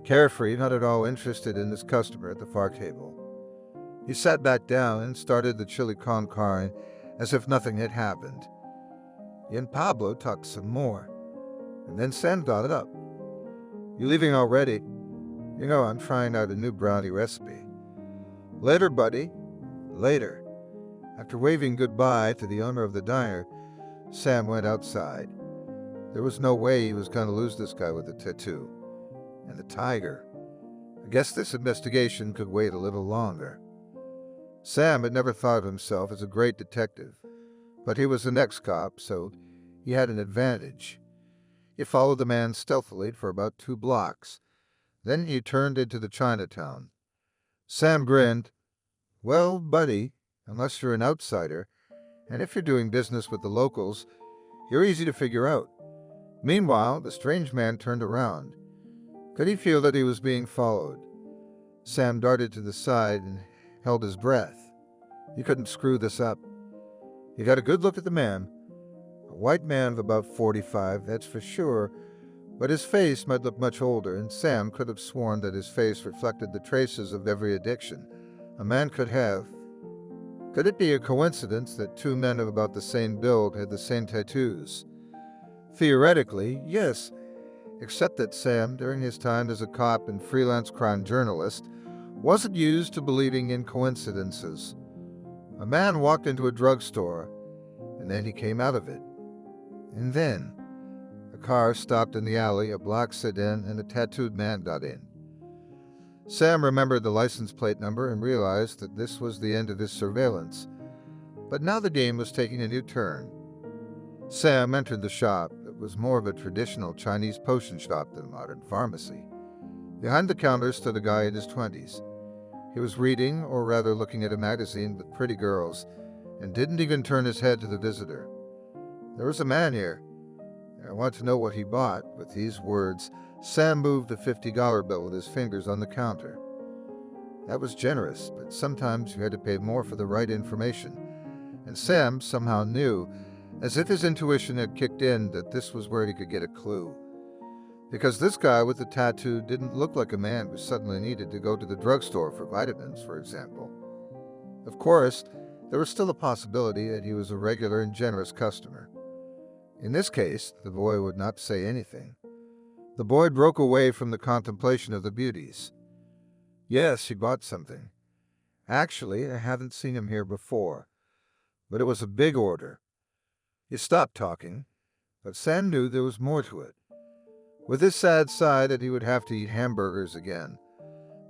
carefree, not at all interested in his customer at the far table. He sat back down and started the chili con carne as if nothing had happened. He and Pablo talked some more, and then Sam got it up. "You leaving already? You know, I'm trying out a new brownie recipe." "Later, buddy. Later." After waving goodbye to the owner of the diner, Sam went outside. There was no way he was going to lose this guy with the tattoo. And the tiger. I guess this investigation could wait a little longer. Sam had never thought of himself as a great detective, but he was an ex-cop, so he had an advantage. He followed the man stealthily for about 2 blocks. Then he turned into the Chinatown. Sam grinned. "Well, buddy, unless you're an outsider, And if you're doing business with the locals, you're easy to figure out. Meanwhile, the strange man turned around. Could he feel that he was being followed? Sam darted to the side and held his breath. He couldn't screw this up. He got a good look at the man. A white man of about 45, that's for sure, but his face might look much older, and Sam could have sworn that his face reflected the traces of every addiction a man could have. Could it be a coincidence that two men of about the same build had the same tattoos? Theoretically, yes, except that Sam, during his time as a cop and freelance crime journalist, wasn't used to believing in coincidences. A man walked into a drugstore, and then he came out of it. And then, a car stopped in the alley, a black sedan, and a tattooed man got in. Sam remembered the license plate number and realized that this was the end of his surveillance. But now the game was taking a new turn. Sam entered the shop. It was more of a traditional Chinese potion shop than a modern pharmacy. Behind the counter stood a guy in his 20s. He was reading, or rather looking at a magazine with pretty girls, and didn't even turn his head to the visitor. "There was a man here. I want to know what he bought." With these words, Sam moved a $50 bill with his fingers on the counter. That was generous, but sometimes you had to pay more for the right information. And Sam somehow knew, as if his intuition had kicked in, that this was where he could get a clue. Because this guy with the tattoo didn't look like a man who suddenly needed to go to the drugstore for vitamins, for example. Of course, there was still a possibility that he was a regular and generous customer. In this case, the boy would not say anything. The boy broke away from the contemplation of the beauties. "Yes, he bought something. Actually, I haven't seen him here before, but it was a big order." He stopped talking, but Sam knew there was more to it. With this sad sigh that he would have to eat hamburgers again,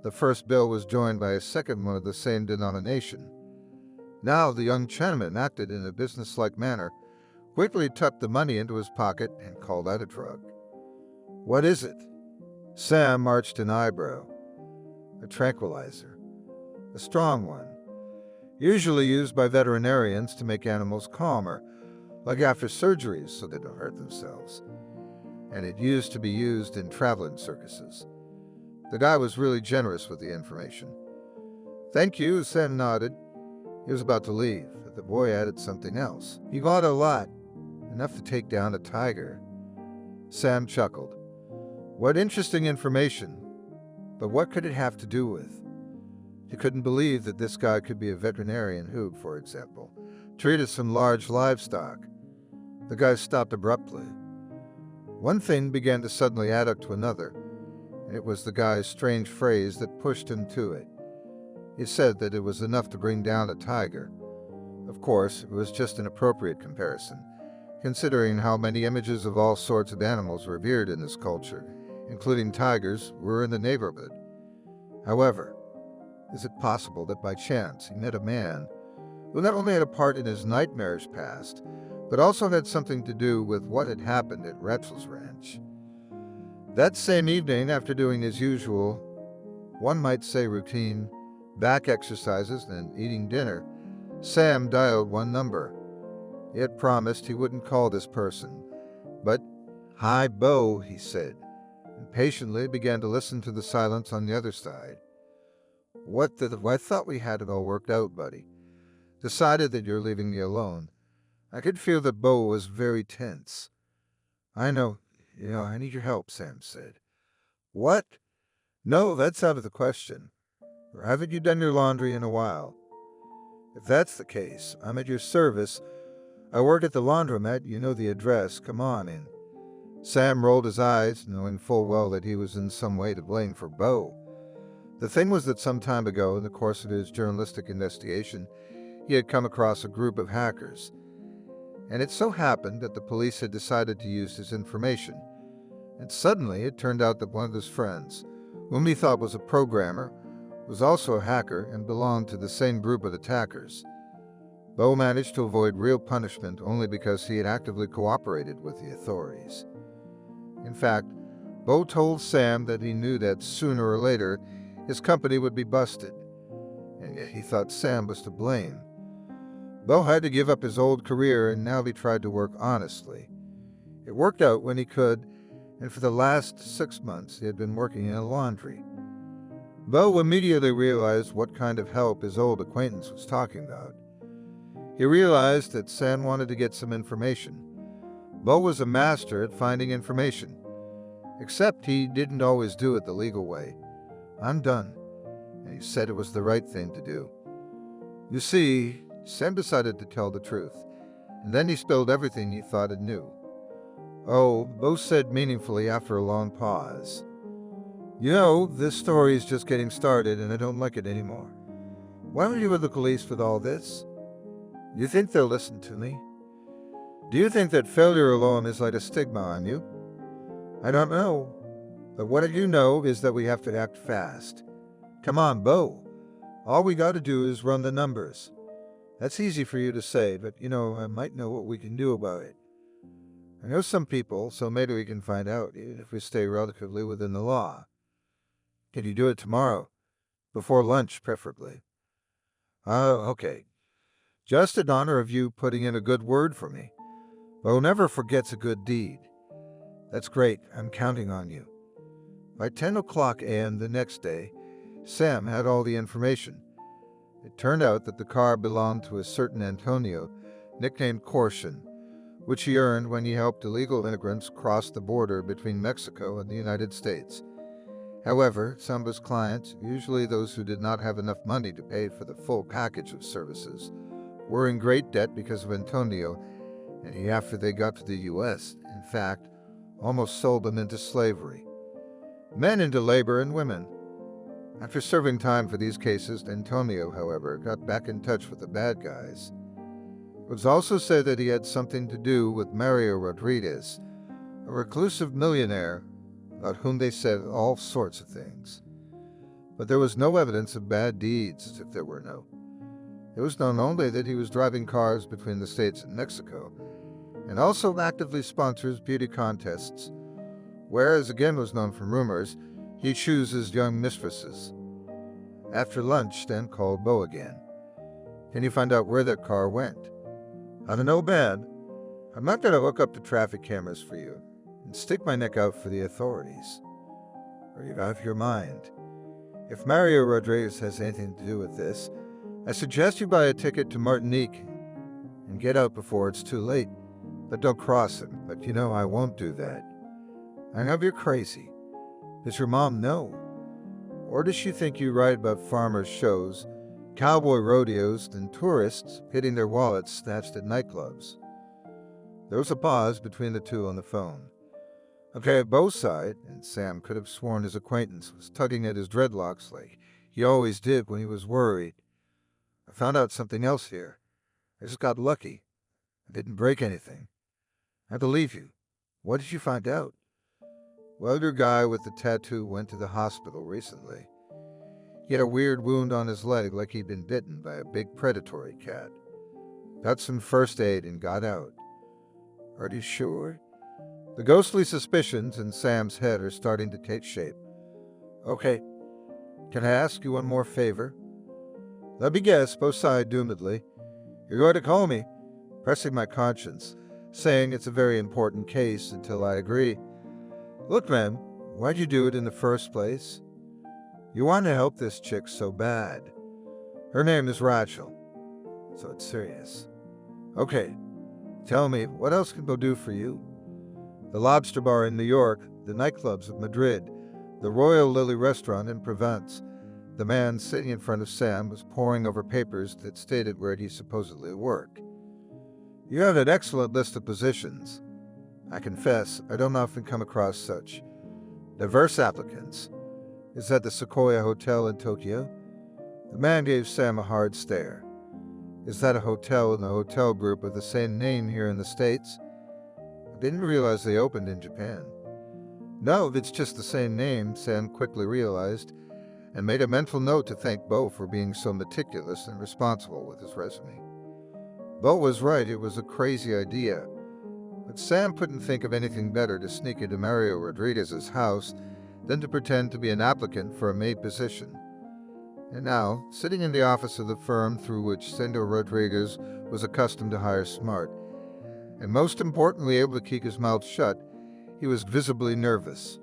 the first bill was joined by a second one of the same denomination. Now the young Chinaman acted in a businesslike manner, quickly tucked the money into his pocket, and called out a drug. "What is it?" Sam arched an eyebrow. "A tranquilizer. A strong one. Usually used by veterinarians to make animals calmer, like after surgeries so they don't hurt themselves. And it used to be used in traveling circuses." The guy was really generous with the information. "Thank you," Sam nodded. He was about to leave, but the boy added something else. "He bought a lot. Enough to take down a tiger." Sam chuckled. What interesting information. But what could it have to do with? He couldn't believe that this guy could be a veterinarian who, for example, treated some large livestock. The guy stopped abruptly. One thing began to suddenly add up to another, and it was the guy's strange phrase that pushed him to it. He said that it was enough to bring down a tiger. Of course, it was just an appropriate comparison, considering how many images of all sorts of animals revered in this culture, including tigers, were in the neighborhood. However, is it possible that by chance he met a man who not only had a part in his nightmarish past, but also had something to do with what had happened at Ratzel's ranch? That same evening, after doing his usual, one might say routine, back exercises and eating dinner, Sam dialed one number. He had promised he wouldn't call this person, but, "Hi, Bo," he said, and patiently began to listen to the silence on the other side. I thought we had it all worked out, buddy. Decided that you're leaving me alone." I could feel that Bo was very tense. "I know. I need your help," Sam said. "What?" "No, that's out of the question. Or haven't you done your laundry in a while?" "If that's the case, I'm at your service. I work at the laundromat. You know the address. Come on in." Sam rolled his eyes, knowing full well that he was in some way to blame for Bo. The thing was that some time ago, in the course of his journalistic investigation, he had come across a group of hackers. And it so happened that the police had decided to use his information. And suddenly it turned out that one of his friends, whom he thought was a programmer, was also a hacker and belonged to the same group of attackers. Bo managed to avoid real punishment only because he had actively cooperated with the authorities. In fact, Bo told Sam that he knew that sooner or later his company would be busted, and yet he thought Sam was to blame. Bo had to give up his old career and now he tried to work honestly. It worked out when he could, and for the last 6 months he had been working in a laundry. Bo immediately realized what kind of help his old acquaintance was talking about. He realized that Sam wanted to get some information. Bo was a master at finding information, except he didn't always do it the legal way. I'm done, and he said it was the right thing to do. You see, Sam decided to tell the truth, and then he spilled everything he thought he knew. Oh, Bo said meaningfully after a long pause. You know, this story is just getting started and I don't like it anymore. Why were you with the police with all this? Do you think they'll listen to me? Do you think that failure alone is like a stigma on you? I don't know. But what I do know is that we have to act fast. Come on, Bo. All we got to do is run the numbers. That's easy for you to say, but I might know what we can do about it. I know some people, so maybe we can find out, even if we stay relatively within the law. Can you do it tomorrow? Before lunch, preferably. Oh, okay. Just in honor of you putting in a good word for me. Bo never forgets a good deed. That's great. I'm counting on you. By 10 o'clock a.m. the next day, Sam had all the information. It turned out that the car belonged to a certain Antonio, nicknamed Corson, which he earned when he helped illegal immigrants cross the border between Mexico and the United States. However, some of his clients, usually those who did not have enough money to pay for the full package of services, were in great debt because of Antonio, and he, after they got to the U.S., in fact, almost sold them into slavery. Men into labor and women. After serving time for these cases, Antonio, however, got back in touch with the bad guys. It was also said that he had something to do with Mario Rodriguez, a reclusive millionaire about whom they said all sorts of things. But there was no evidence of bad deeds, as if there were no. It was known only that he was driving cars between the States and Mexico, and also actively sponsors beauty contests, where, as again was known from rumors, he chooses young mistresses. After lunch, Stan called Bo again. Can you find out where that car went? I don't know, bad. I'm not going to hook up the traffic cameras for you and stick my neck out for the authorities. Or you're out of your mind. If Mario Rodriguez has anything to do with this, I suggest you buy a ticket to Martinique and get out before it's too late. But don't cross him. But I won't do that. I know you're crazy. Does your mom know? Or does she think you write about farmers' shows, cowboy rodeos, and tourists hitting their wallets snatched at nightclubs? There was a pause between the two on the phone. Okay, Bo sighed, and Sam could have sworn his acquaintance was tugging at his dreadlocks like he always did when he was worried. I found out something else here. I just got lucky. I didn't break anything. I believe you. What did you find out? Well, your guy with the tattoo went to the hospital recently. He had a weird wound on his leg like he'd been bitten by a big predatory cat. Got some first aid and got out. Are you sure? The ghostly suspicions in Sam's head are starting to take shape. Okay. Can I ask you one more favor? Let me guess, Bo sighed doomedly. You're going to call me, pressing my conscience, saying it's a very important case until I agree. Look, man, why'd you do it in the first place? You want to help this chick so bad. Her name is Rachel, so it's serious. Okay, tell me, what else can Bo do for you? The Lobster Bar in New York, the nightclubs of Madrid, the Royal Lily Restaurant in Provence. The man sitting in front of Sam was poring over papers that stated where he supposedly worked. You have an excellent list of positions. I confess, I don't often come across such diverse applicants. Is that the Sequoia Hotel in Tokyo? The man gave Sam a hard stare. Is that a hotel in the hotel group of the same name here in the States? I didn't realize they opened in Japan. No, it's just the same name, Sam quickly realized, and made a mental note to thank Bo for being so meticulous and responsible with his resume. Bo was right, it was a crazy idea, but Sam couldn't think of anything better to sneak into Mario Rodriguez's house than to pretend to be an applicant for a maid position. And now, sitting in the office of the firm through which Sendo Rodriguez was accustomed to hire smart, and most importantly able to keep his mouth shut, he was visibly nervous.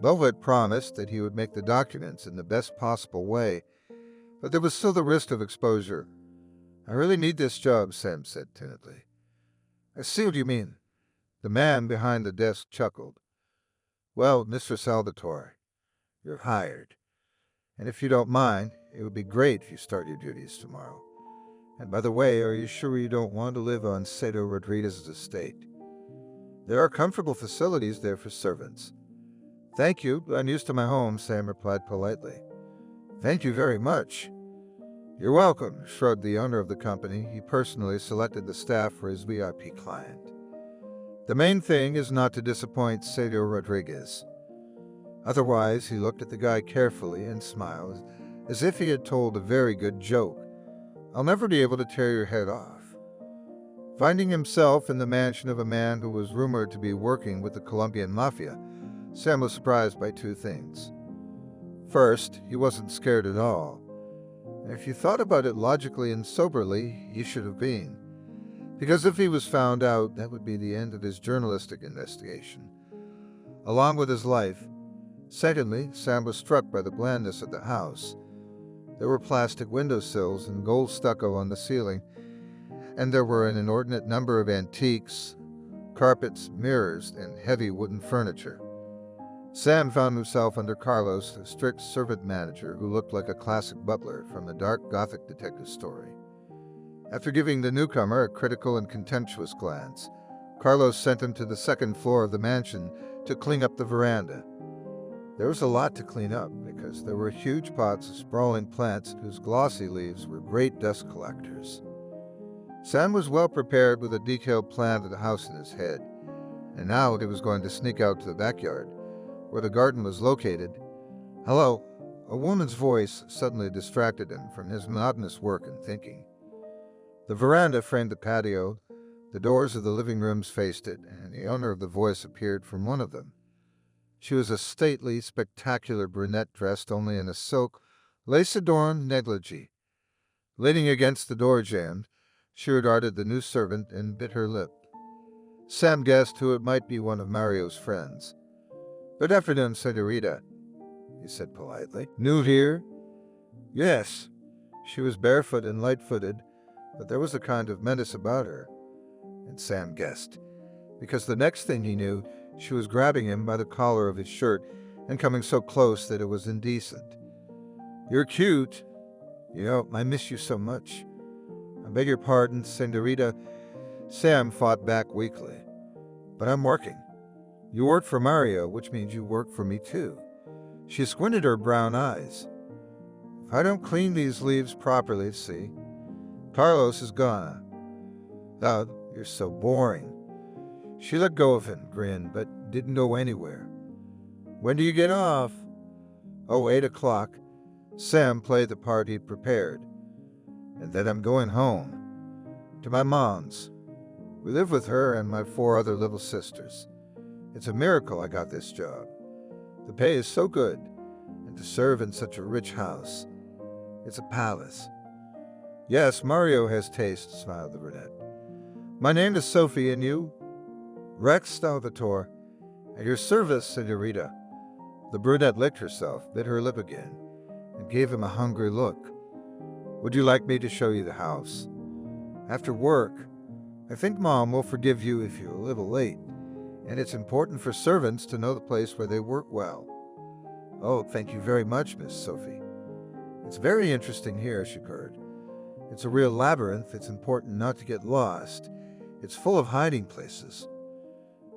Bo had promised that he would make the documents in the best possible way, but there was still the risk of exposure. "I really need this job," Sam said timidly. "I see what you mean." The man behind the desk chuckled. "Well, Mr. Salvatore, you're hired. And if you don't mind, it would be great if you start your duties tomorrow. And by the way, are you sure you don't want to live on Sendo Rodriguez's estate? There are comfortable facilities there for servants." "Thank you, I'm used to my home," Sam replied politely. "Thank you very much." "You're welcome," shrugged the owner of the company. He personally selected the staff for his VIP client. "The main thing is not to disappoint Sendo Rodriguez." Otherwise, he looked at the guy carefully and smiled, as if he had told a very good joke. "I'll never be able to tear your head off." Finding himself in the mansion of a man who was rumored to be working with the Colombian mafia, Sam was surprised by two things. First, he wasn't scared at all. And if you thought about it logically and soberly, you should have been. Because if he was found out, that would be the end of his journalistic investigation, along with his life. Secondly, Sam was struck by the blandness of the house. There were plastic windowsills and gold stucco on the ceiling, and there were an inordinate number of antiques, carpets, mirrors, and heavy wooden furniture. Sam found himself under Carlos, a strict servant manager who looked like a classic butler from a dark Gothic detective story. After giving the newcomer a critical and contemptuous glance, Carlos sent him to the second floor of the mansion to clean up the veranda. There was a lot to clean up because there were huge pots of sprawling plants whose glossy leaves were great dust collectors. Sam was well prepared with a detailed plan of the house in his head, and now he was going to sneak out to the backyard, where the garden was located. "Hello." A woman's voice suddenly distracted him from his monotonous work and thinking. The veranda framed the patio, the doors of the living rooms faced it, and the owner of the voice appeared from one of them. She was a stately, spectacular brunette dressed only in a silk, lace-adorned negligee. Leaning against the door jamb, she regarded the new servant and bit her lip. Sam guessed who it might be, one of Mario's friends. "Good afternoon, Senorita," he said politely. "New here?" "Yes." She was barefoot and light-footed, but there was a kind of menace about her. And Sam guessed, because the next thing he knew, she was grabbing him by the collar of his shirt and coming so close that it was indecent. "You're cute. I miss you so much." "I beg your pardon, Senorita." Sam fought back weakly. "But I'm working." "You work for Mario, which means you work for me too." She squinted her brown eyes. "If I don't clean these leaves properly, see? Carlos is gone." "Oh, you're so boring." She let go of him, grinned, but didn't go anywhere. "When do you get off?" "Oh, 8 o'clock. Sam played the part he'd prepared. "And then I'm going home. To my mom's. We live with her and my 4 other little sisters. It's a miracle I got this job. The pay is so good, and to serve in such a rich house. It's a palace." "Yes, Mario has taste," smiled the brunette. "My name is Sophie, and you?" "Rex Salvatore. At your service, Senorita." The brunette licked herself, bit her lip again, and gave him a hungry look. "Would you like me to show you the house?" "After work. I think Mom will forgive you if you're a little late, and it's important for servants to know the place where they work well." "Oh, thank you very much, Miss Sophie. It's very interesting here," she purred. "It's a real labyrinth. It's important not to get lost. It's full of hiding places."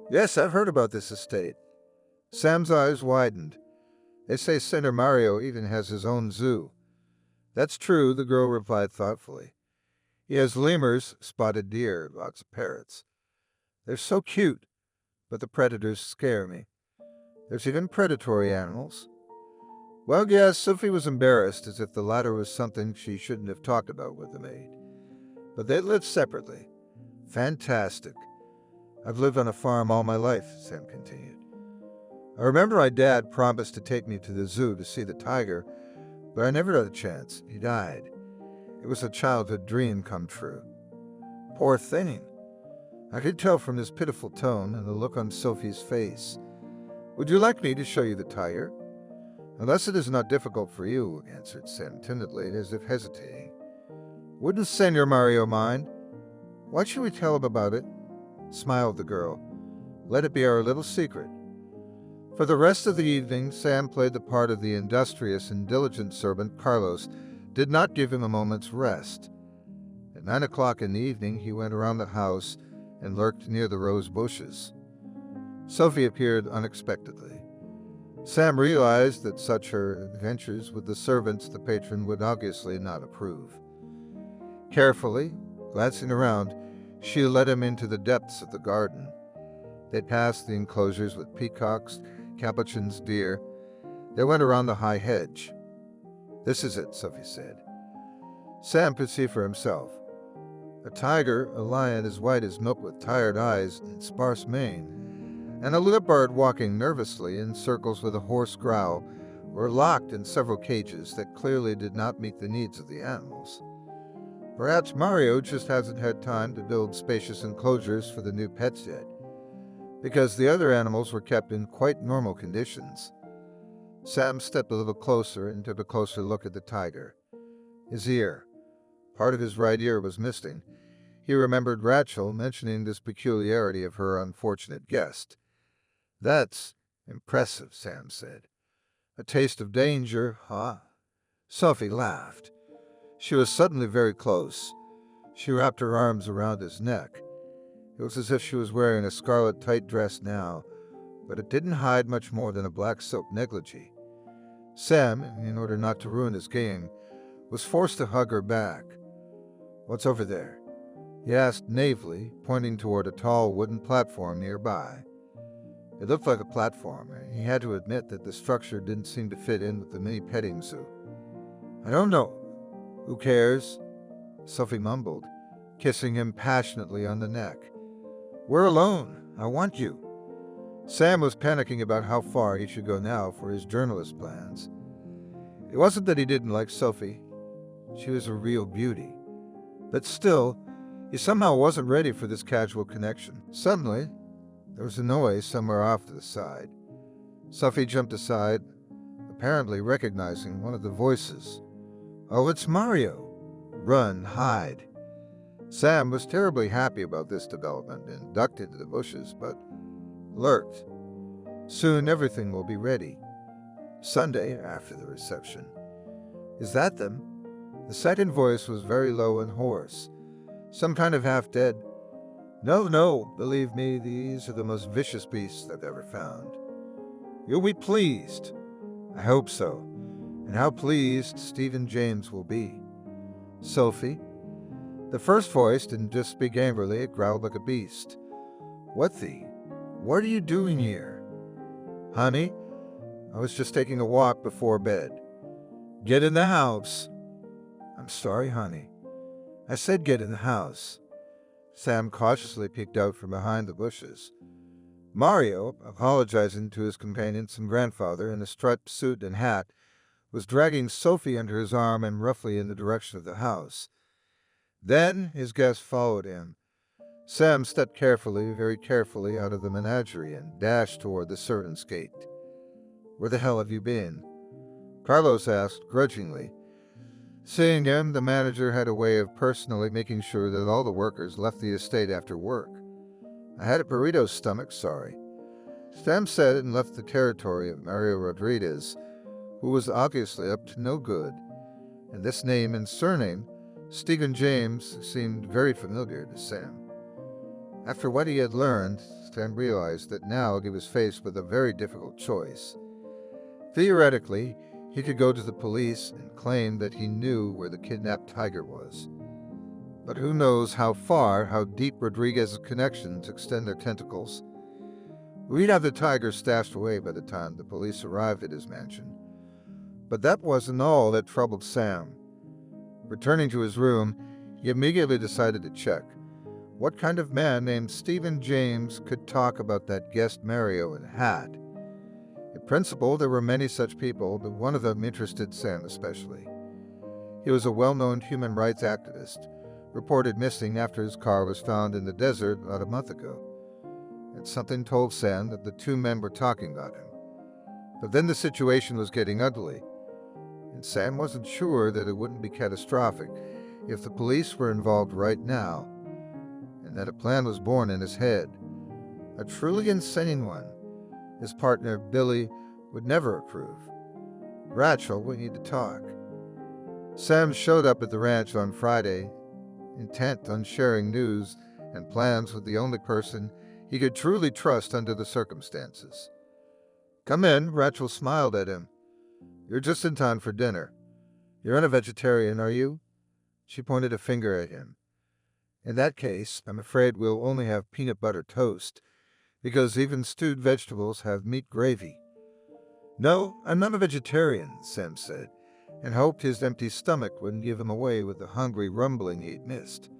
"Yes, I've heard about this estate." Sam's eyes widened. "They say Senator Mario even has his own zoo." "That's true," the girl replied thoughtfully. "He has lemurs, spotted deer, lots of parrots. They're so cute, but the predators scare me. There's even predatory animals." Well, yes, Sophie was embarrassed, as if the latter was something she shouldn't have talked about with the maid. But they lived separately. "Fantastic. I've lived on a farm all my life," Sam continued. "I remember my dad promised to take me to the zoo to see the tiger, but I never had a chance. He died. It was a childhood dream come true. Poor thing. I could tell from his pitiful tone and the look on Sophie's face. Would you like me to show you the tiger? Unless it is not difficult for you, answered Sam timidly, as if hesitating. Wouldn't Senor Mario mind? Why should we tell him about it? Smiled the girl. Let it be our little secret. For the rest of the evening, Sam played the part of the industrious and diligent servant Carlos, did not give him a moment's rest. At 9 o'clock in the evening, he went around the house and lurked near the rose bushes. Sophie appeared unexpectedly. Sam realized that such her adventures with the servants the patron would obviously not approve. Carefully, glancing around, she led him into the depths of the garden. They passed the enclosures with peacocks, capuchins, deer. They went around the high hedge. This is it, Sophie said. Sam could see for himself. A tiger, a lion as white as milk with tired eyes and sparse mane, and a leopard walking nervously in circles with a hoarse growl were locked in several cages that clearly did not meet the needs of the animals. Perhaps Mario just hasn't had time to build spacious enclosures for the new pets yet, because the other animals were kept in quite normal conditions. Sam stepped a little closer and took a closer look at the tiger. His ear. Part of his right ear was missing. He remembered Rachel mentioning this peculiarity of her unfortunate guest. That's impressive, Sam said. A taste of danger, huh? Sophie laughed. She was suddenly very close. She wrapped her arms around his neck. It was as if she was wearing a scarlet tight dress now, but it didn't hide much more than a black silk negligee. Sam, in order not to ruin his game, was forced to hug her back. What's over there? He asked naively, pointing toward a tall wooden platform nearby. It looked like a platform, and he had to admit that the structure didn't seem to fit in with the mini petting zoo. I don't know. Who cares? Sophie mumbled, kissing him passionately on the neck. We're alone. I want you. Sam was panicking about how far he should go now for his journalist plans. It wasn't that he didn't like Sophie. She was a real beauty. But still, he somehow wasn't ready for this casual connection. Suddenly, there was a noise somewhere off to the side. Sophie jumped aside, apparently recognizing one of the voices. Oh, it's Mario. Run, hide. Sam was terribly happy about this development and ducked into the bushes, but lurked. Soon everything will be ready. Sunday, after the reception. Is that them? The second voice was very low and hoarse, some kind of half-dead. No, believe me, these are the most vicious beasts I've ever found. You'll be pleased. I hope so. And how pleased Stephen James will be. Sophie? The first voice didn't just speak angrily, it growled like a beast. What are you doing here? Honey, I was just taking a walk before bed. Get in the house. I'm sorry, honey. I said get in the house. Sam cautiously peeked out from behind the bushes. Mario, apologizing to his companions and grandfather in a striped suit and hat, was dragging Sophie under his arm and roughly in the direction of the house. Then his guest followed him. Sam stepped carefully, very carefully, out of the menagerie and dashed toward the servants' gate. Where the hell have you been? Carlos asked grudgingly. Seeing him, the manager had a way of personally making sure that all the workers left the estate after work. I had a burrito stomach, sorry. Sam said and left the territory of Mario Rodriguez, who was obviously up to no good. And this name and surname, Stephen James, seemed very familiar to Sam. After what he had learned, Sam realized that now he was faced with a very difficult choice. Theoretically, he could go to the police and claim that he knew where the kidnapped tiger was. But who knows how deep Rodriguez's connections extend their tentacles. We'd have the tiger stashed away by the time the police arrived at his mansion. But that wasn't all that troubled Sam. Returning to his room, he immediately decided to check. What kind of man named Stephen James could talk about that guest Mario in a hat? In principle, there were many such people, but one of them interested Sam especially. He was a well-known human rights activist, reported missing after his car was found in the desert about a month ago. And something told Sam that the two men were talking about him. But then the situation was getting ugly, and Sam wasn't sure that it wouldn't be catastrophic if the police were involved right now, and that a plan was born in his head. A truly insane one. His partner, Billy, would never approve. Rachel, we need to talk. Sam showed up at the ranch on Friday, intent on sharing news and plans with the only person he could truly trust under the circumstances. Come in, Rachel smiled at him. You're just in time for dinner. You're not a vegetarian, are you? She pointed a finger at him. In that case, I'm afraid we'll only have peanut butter toast, because even stewed vegetables have meat gravy. No, I'm not a vegetarian, Sam said, and hoped his empty stomach wouldn't give him away with the hungry rumbling he'd missed.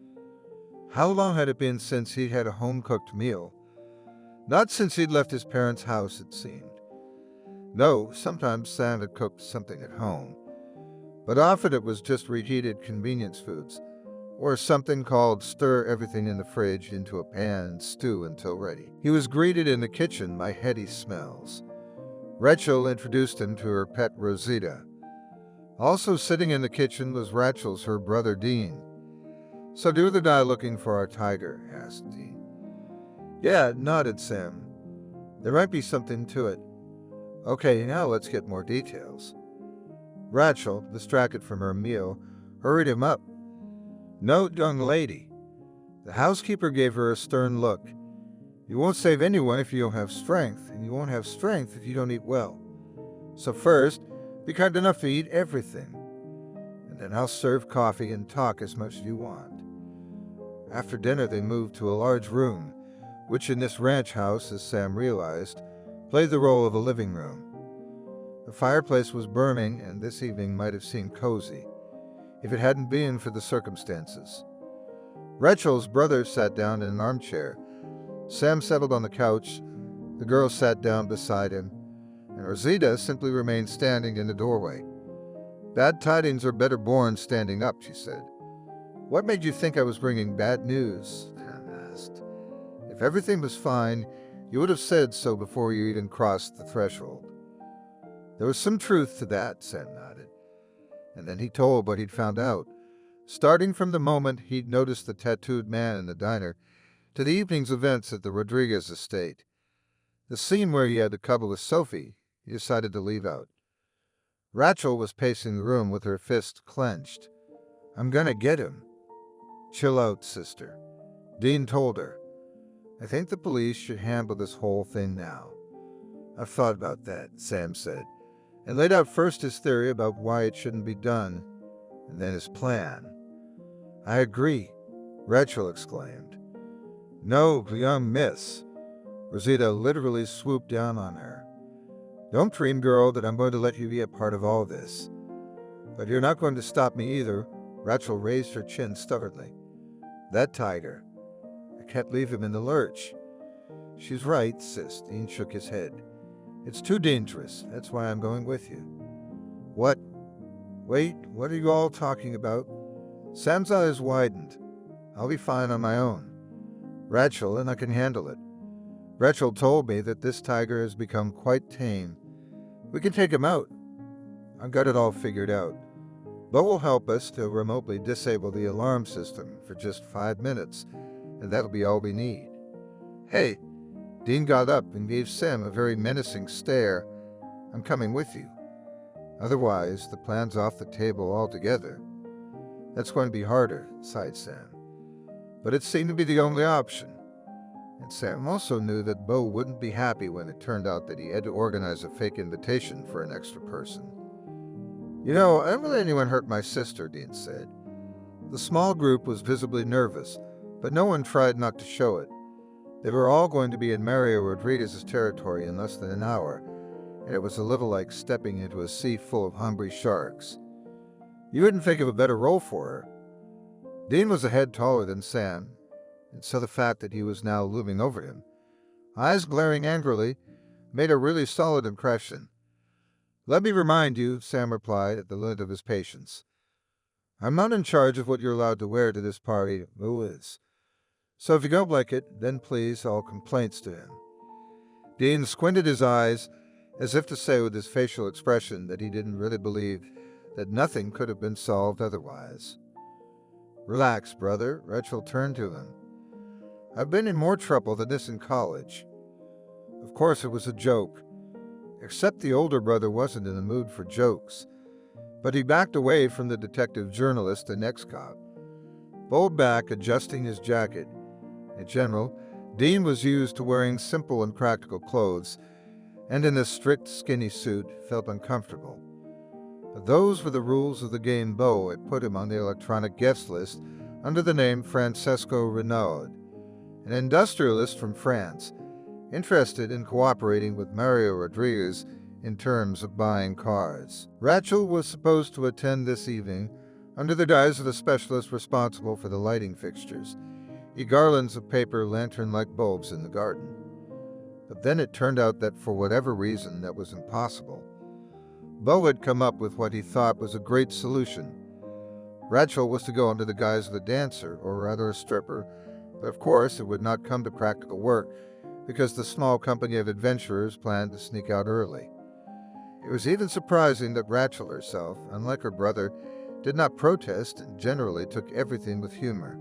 How long had it been since he'd had a home-cooked meal? Not since he'd left his parents' house, it seemed. No, sometimes Sam had cooked something at home, but often it was just reheated convenience foods, or something called stir everything in the fridge into a pan and stew until ready. He was greeted in the kitchen by heady smells. Rachel introduced him to her pet Rosita. Also sitting in the kitchen was Rachel's her brother Dean. So do the guy looking for our tiger? Asked Dean. Yeah, nodded Sam. There might be something to it. Okay, now let's get more details. Rachel, distracted from her meal, hurried him up. No, young lady. The housekeeper gave her a stern look. You won't save anyone if you don't have strength, and you won't have strength if you don't eat well. So first, be kind enough to eat everything, and then I'll serve coffee and talk as much as you want. After dinner, they moved to a large room, which in this ranch house, as Sam realized, played the role of a living room. The fireplace was burning, and this evening might have seemed cozy, if it hadn't been for the circumstances. Rachel's brother sat down in an armchair. Sam settled on the couch. The girl sat down beside him, and Rosita simply remained standing in the doorway. Bad tidings are better borne standing up, she said. What made you think I was bringing bad news? Sam asked. If everything was fine, you would have said so before you even crossed the threshold. There was some truth to that, Sam nodded. And then he told what he'd found out, starting from the moment he'd noticed the tattooed man in the diner to the evening's events at the Rodriguez estate. The scene where he had to cuddle with Sophie, he decided to leave out. Rachel was pacing the room with her fist clenched. I'm gonna get him. Chill out, sister. Dean told her. I think the police should handle this whole thing now. I've thought about that, Sam said, and laid out first his theory about why it shouldn't be done, and then his plan. I agree, Rachel exclaimed. No, young miss. Rosita literally swooped down on her. Don't dream, girl, that I'm going to let you be a part of all this. But you're not going to stop me either. Rachel raised her chin stubbornly. That tiger. I can't leave him in the lurch. She's right, sis. Dean shook his head. It's too dangerous. That's why I'm going with you. What? Wait, what are you all talking about? Sam's eyes widened. I'll be fine on my own. Rachel, and I can handle it. Rachel told me that this tiger has become quite tame. We can take him out. I've got it all figured out. Bo will help us to remotely disable the alarm system for just 5 minutes, and that'll be all we need. Hey, Dean got up and gave Sam a very menacing stare. I'm coming with you. Otherwise, the plan's off the table altogether. That's going to be harder, sighed Sam. But it seemed to be the only option. And Sam also knew that Bo wouldn't be happy when it turned out that he had to organize a fake invitation for an extra person. You know, I don't let anyone hurt my sister, Dean said. The small group was visibly nervous, but no one tried not to show it. They were all going to be in Mario Rodriguez's territory in less than an hour, and it was a little like stepping into a sea full of hungry sharks. You wouldn't think of a better role for her. Dean was a head taller than Sam, and so the fact that he was now looming over him, eyes glaring angrily, made a really solid impression. "Let me remind you," Sam replied at the limit of his patience. "I'm not in charge of what you're allowed to wear to this party. Who is? So if you don't like it, then please all complaints to him." Dean squinted his eyes, as if to say with his facial expression that he didn't really believe that nothing could have been solved otherwise. "Relax, brother," Rachel turned to him. "I've been in more trouble than this in college." Of course it was a joke, except the older brother wasn't in the mood for jokes. But he backed away from the detective journalist and ex-cop, bowed back, adjusting his jacket. In general, Dean was used to wearing simple and practical clothes, and in a strict, skinny suit felt uncomfortable. But those were the rules of the game Beau had put him on the electronic guest list under the name Francesco Renaud, an industrialist from France, interested in cooperating with Mario Rodriguez in terms of buying cars. Rachel was supposed to attend this evening under the guise of a specialist responsible for the lighting fixtures, garlands of paper lantern-like bulbs in the garden. But then it turned out that for whatever reason that was impossible. Beau had come up with what he thought was a great solution. Rachel was to go under the guise of a dancer, or rather a stripper, but of course it would not come to practical work because the small company of adventurers planned to sneak out early. It was even surprising that Rachel herself, unlike her brother, did not protest and generally took everything with humor.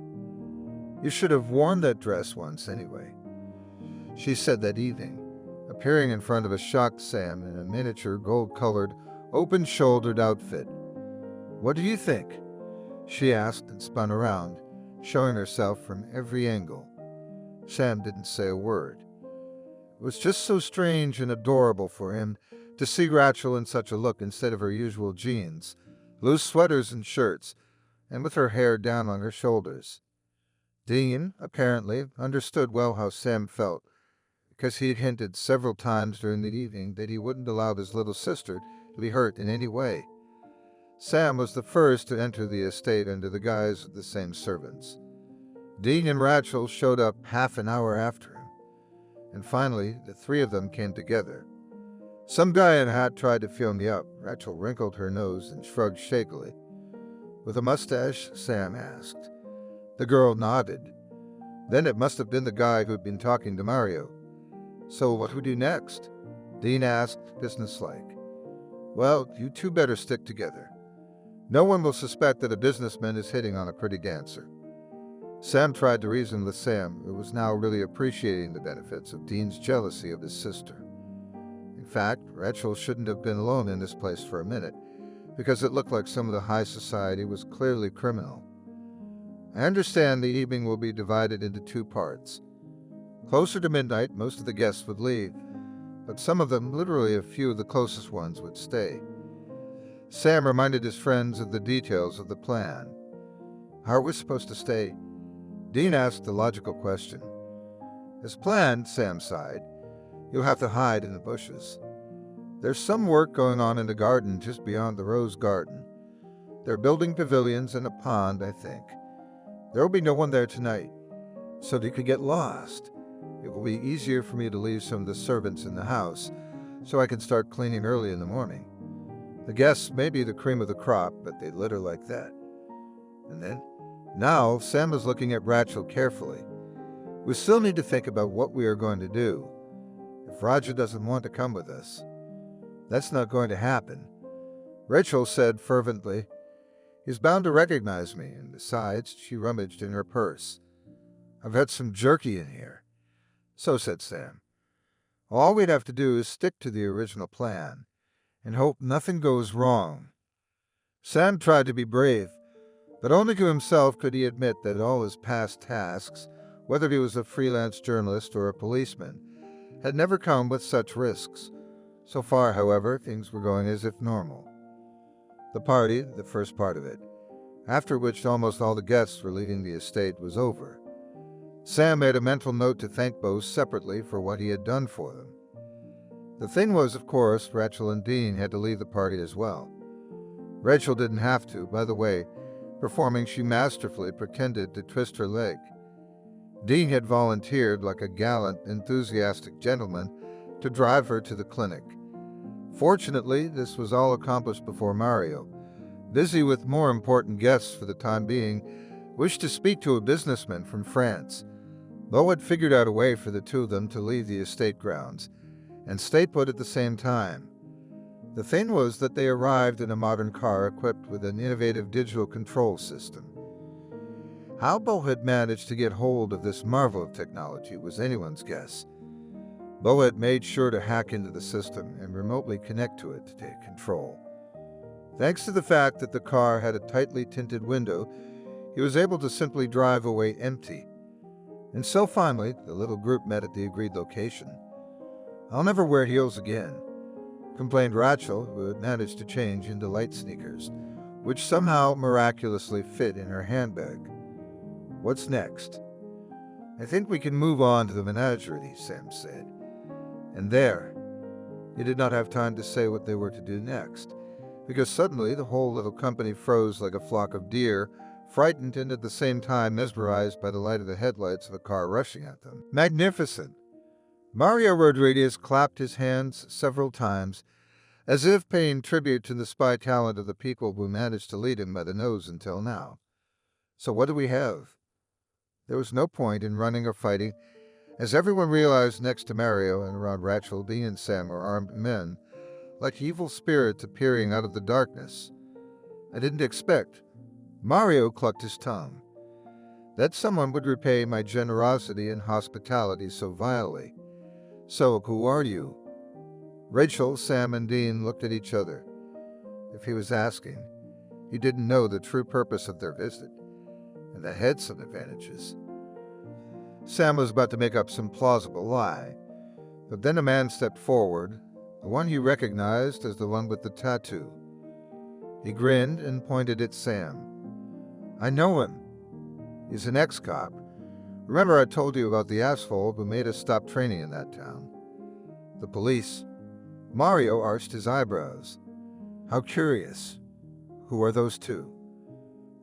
"You should have worn that dress once anyway," she said that evening, appearing in front of a shocked Sam in a miniature gold-colored, open-shouldered outfit. "What do you think?" she asked and spun around, showing herself from every angle. Sam didn't say a word. It was just so strange and adorable for him to see Rachel in such a look instead of her usual jeans, loose sweaters and shirts, and with her hair down on her shoulders. Dean, apparently, understood well how Sam felt, because he had hinted several times during the evening that he wouldn't allow his little sister to be hurt in any way. Sam was the first to enter the estate under the guise of the same servants. Dean and Rachel showed up half an hour after him, and finally the three of them came together. "Some guy in a hat tried to feel me up." Rachel wrinkled her nose and shrugged shakily. "With a mustache?" Sam asked. The girl nodded. "Then it must have been the guy who'd been talking to Mario." "So what do we do next?" Dean asked, businesslike. "Well, you two better stick together. No one will suspect that a businessman is hitting on a pretty dancer." Sam tried to reason with Sam, who was now really appreciating the benefits of Dean's jealousy of his sister. In fact, Rachel shouldn't have been alone in this place for a minute, because it looked like some of the high society was clearly criminal. "I understand the evening will be divided into two parts. Closer to midnight, most of the guests would leave, but some of them, literally a few of the closest ones, would stay." Sam reminded his friends of the details of the plan. "How are we supposed to stay?" Dean asked the logical question. "As planned," Sam sighed. "You'll have to hide in the bushes. There's some work going on in the garden just beyond the rose garden. They're building pavilions and a pond, I think. There will be no one there tonight, so you could get lost. It will be easier for me to leave some of the servants in the house, so I can start cleaning early in the morning. The guests may be the cream of the crop, but they litter like that." And then, now Sam was looking at Rachel carefully. "We still need to think about what we are going to do. If Roger doesn't want to come with us, that's not going to happen." Rachel said fervently, "He's bound to recognize me, and besides," she rummaged in her purse, "I've had some jerky in here." "So," said Sam, "all we'd have to do is stick to the original plan and hope nothing goes wrong." Sam tried to be brave, but only to himself could he admit that all his past tasks, whether he was a freelance journalist or a policeman, had never come with such risks. So far, however, things were going as if normal. The party, the first part of it, after which almost all the guests were leaving the estate, was over. Sam made a mental note to thank Beau separately for what he had done for them. The thing was, of course, Rachel and Dean had to leave the party as well. Rachel didn't have to, by the way. Performing, she masterfully pretended to twist her leg. Dean had volunteered, like a gallant, enthusiastic gentleman, to drive her to the clinic. Fortunately, this was all accomplished before Mario, busy with more important guests for the time being, wished to speak to a businessman from France. Bo had figured out a way for the two of them to leave the estate grounds and stay put at the same time. The thing was that they arrived in a modern car equipped with an innovative digital control system. How Bo had managed to get hold of this marvel of technology was anyone's guess. Bo had made sure to hack into the system and remotely connect to it to take control. Thanks to the fact that the car had a tightly tinted window, he was able to simply drive away empty. And so finally, the little group met at the agreed location. "I'll never wear heels again," complained Rachel, who had managed to change into light sneakers, which somehow miraculously fit in her handbag. "What's next?" "I think we can move on to the menagerie," Sam said. And there, he did not have time to say what they were to do next, because suddenly the whole little company froze like a flock of deer, frightened and at the same time mesmerized by the light of the headlights of a car rushing at them. Magnificent! Mario Rodriguez clapped his hands several times, as if paying tribute to the spy talent of the people who managed to lead him by the nose until now. So what do we have? There was no point in running or fighting, as everyone realized next to Mario and around Rachel, Dean and Sam were armed men, like evil spirits appearing out of the darkness. I didn't expect. Mario clucked his tongue. That someone would repay my generosity and hospitality so vilely. "So, who are you?" Rachel, Sam, and Dean looked at each other. If he was asking, he didn't know the true purpose of their visit, and that had some advantages. Sam was about to make up some plausible lie, but then a man stepped forward, the one he recognized as the one with the tattoo. He grinned and pointed at Sam. "I know him. He's an ex-cop. Remember I told you about the asshole who made us stop training in that town? The police." Mario arched his eyebrows. "How curious. Who are those two?"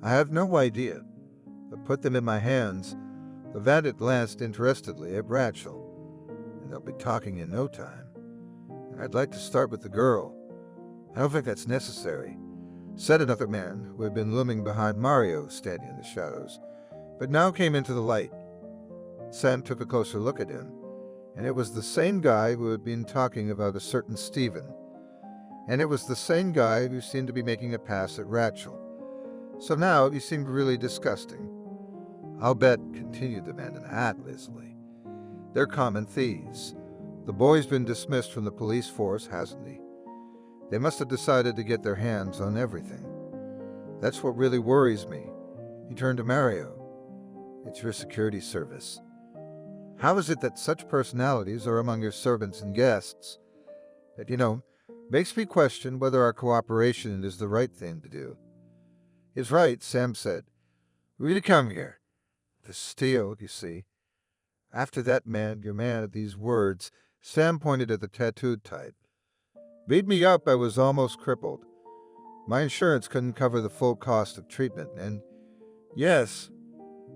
"I have no idea, but put them in my hands." The bandit glanced interestedly at Rachel. "And they'll be talking in no time. And I'd like to start with the girl." "I don't think that's necessary," said another man who had been looming behind Mario, standing in the shadows, but now came into the light. Sam took a closer look at him, and it was the same guy who had been talking about a certain Stephen. And it was the same guy who seemed to be making a pass at Rachel. So now he seemed really disgusting. "I'll bet," continued the man in the hat lazily, "they're common thieves. The boy's been dismissed from the police force, hasn't he? They must have decided to get their hands on everything. That's what really worries me." He turned to Mario. "It's your security service. How is it that such personalities are among your servants and guests? It, makes me question whether our cooperation is the right thing to do." "He's right," Sam said. "We need to come here. To steal, you see." After that man, your man, at these words, Sam pointed at the tattooed type. "Beat me up, I was almost crippled. My insurance couldn't cover the full cost of treatment, and yes,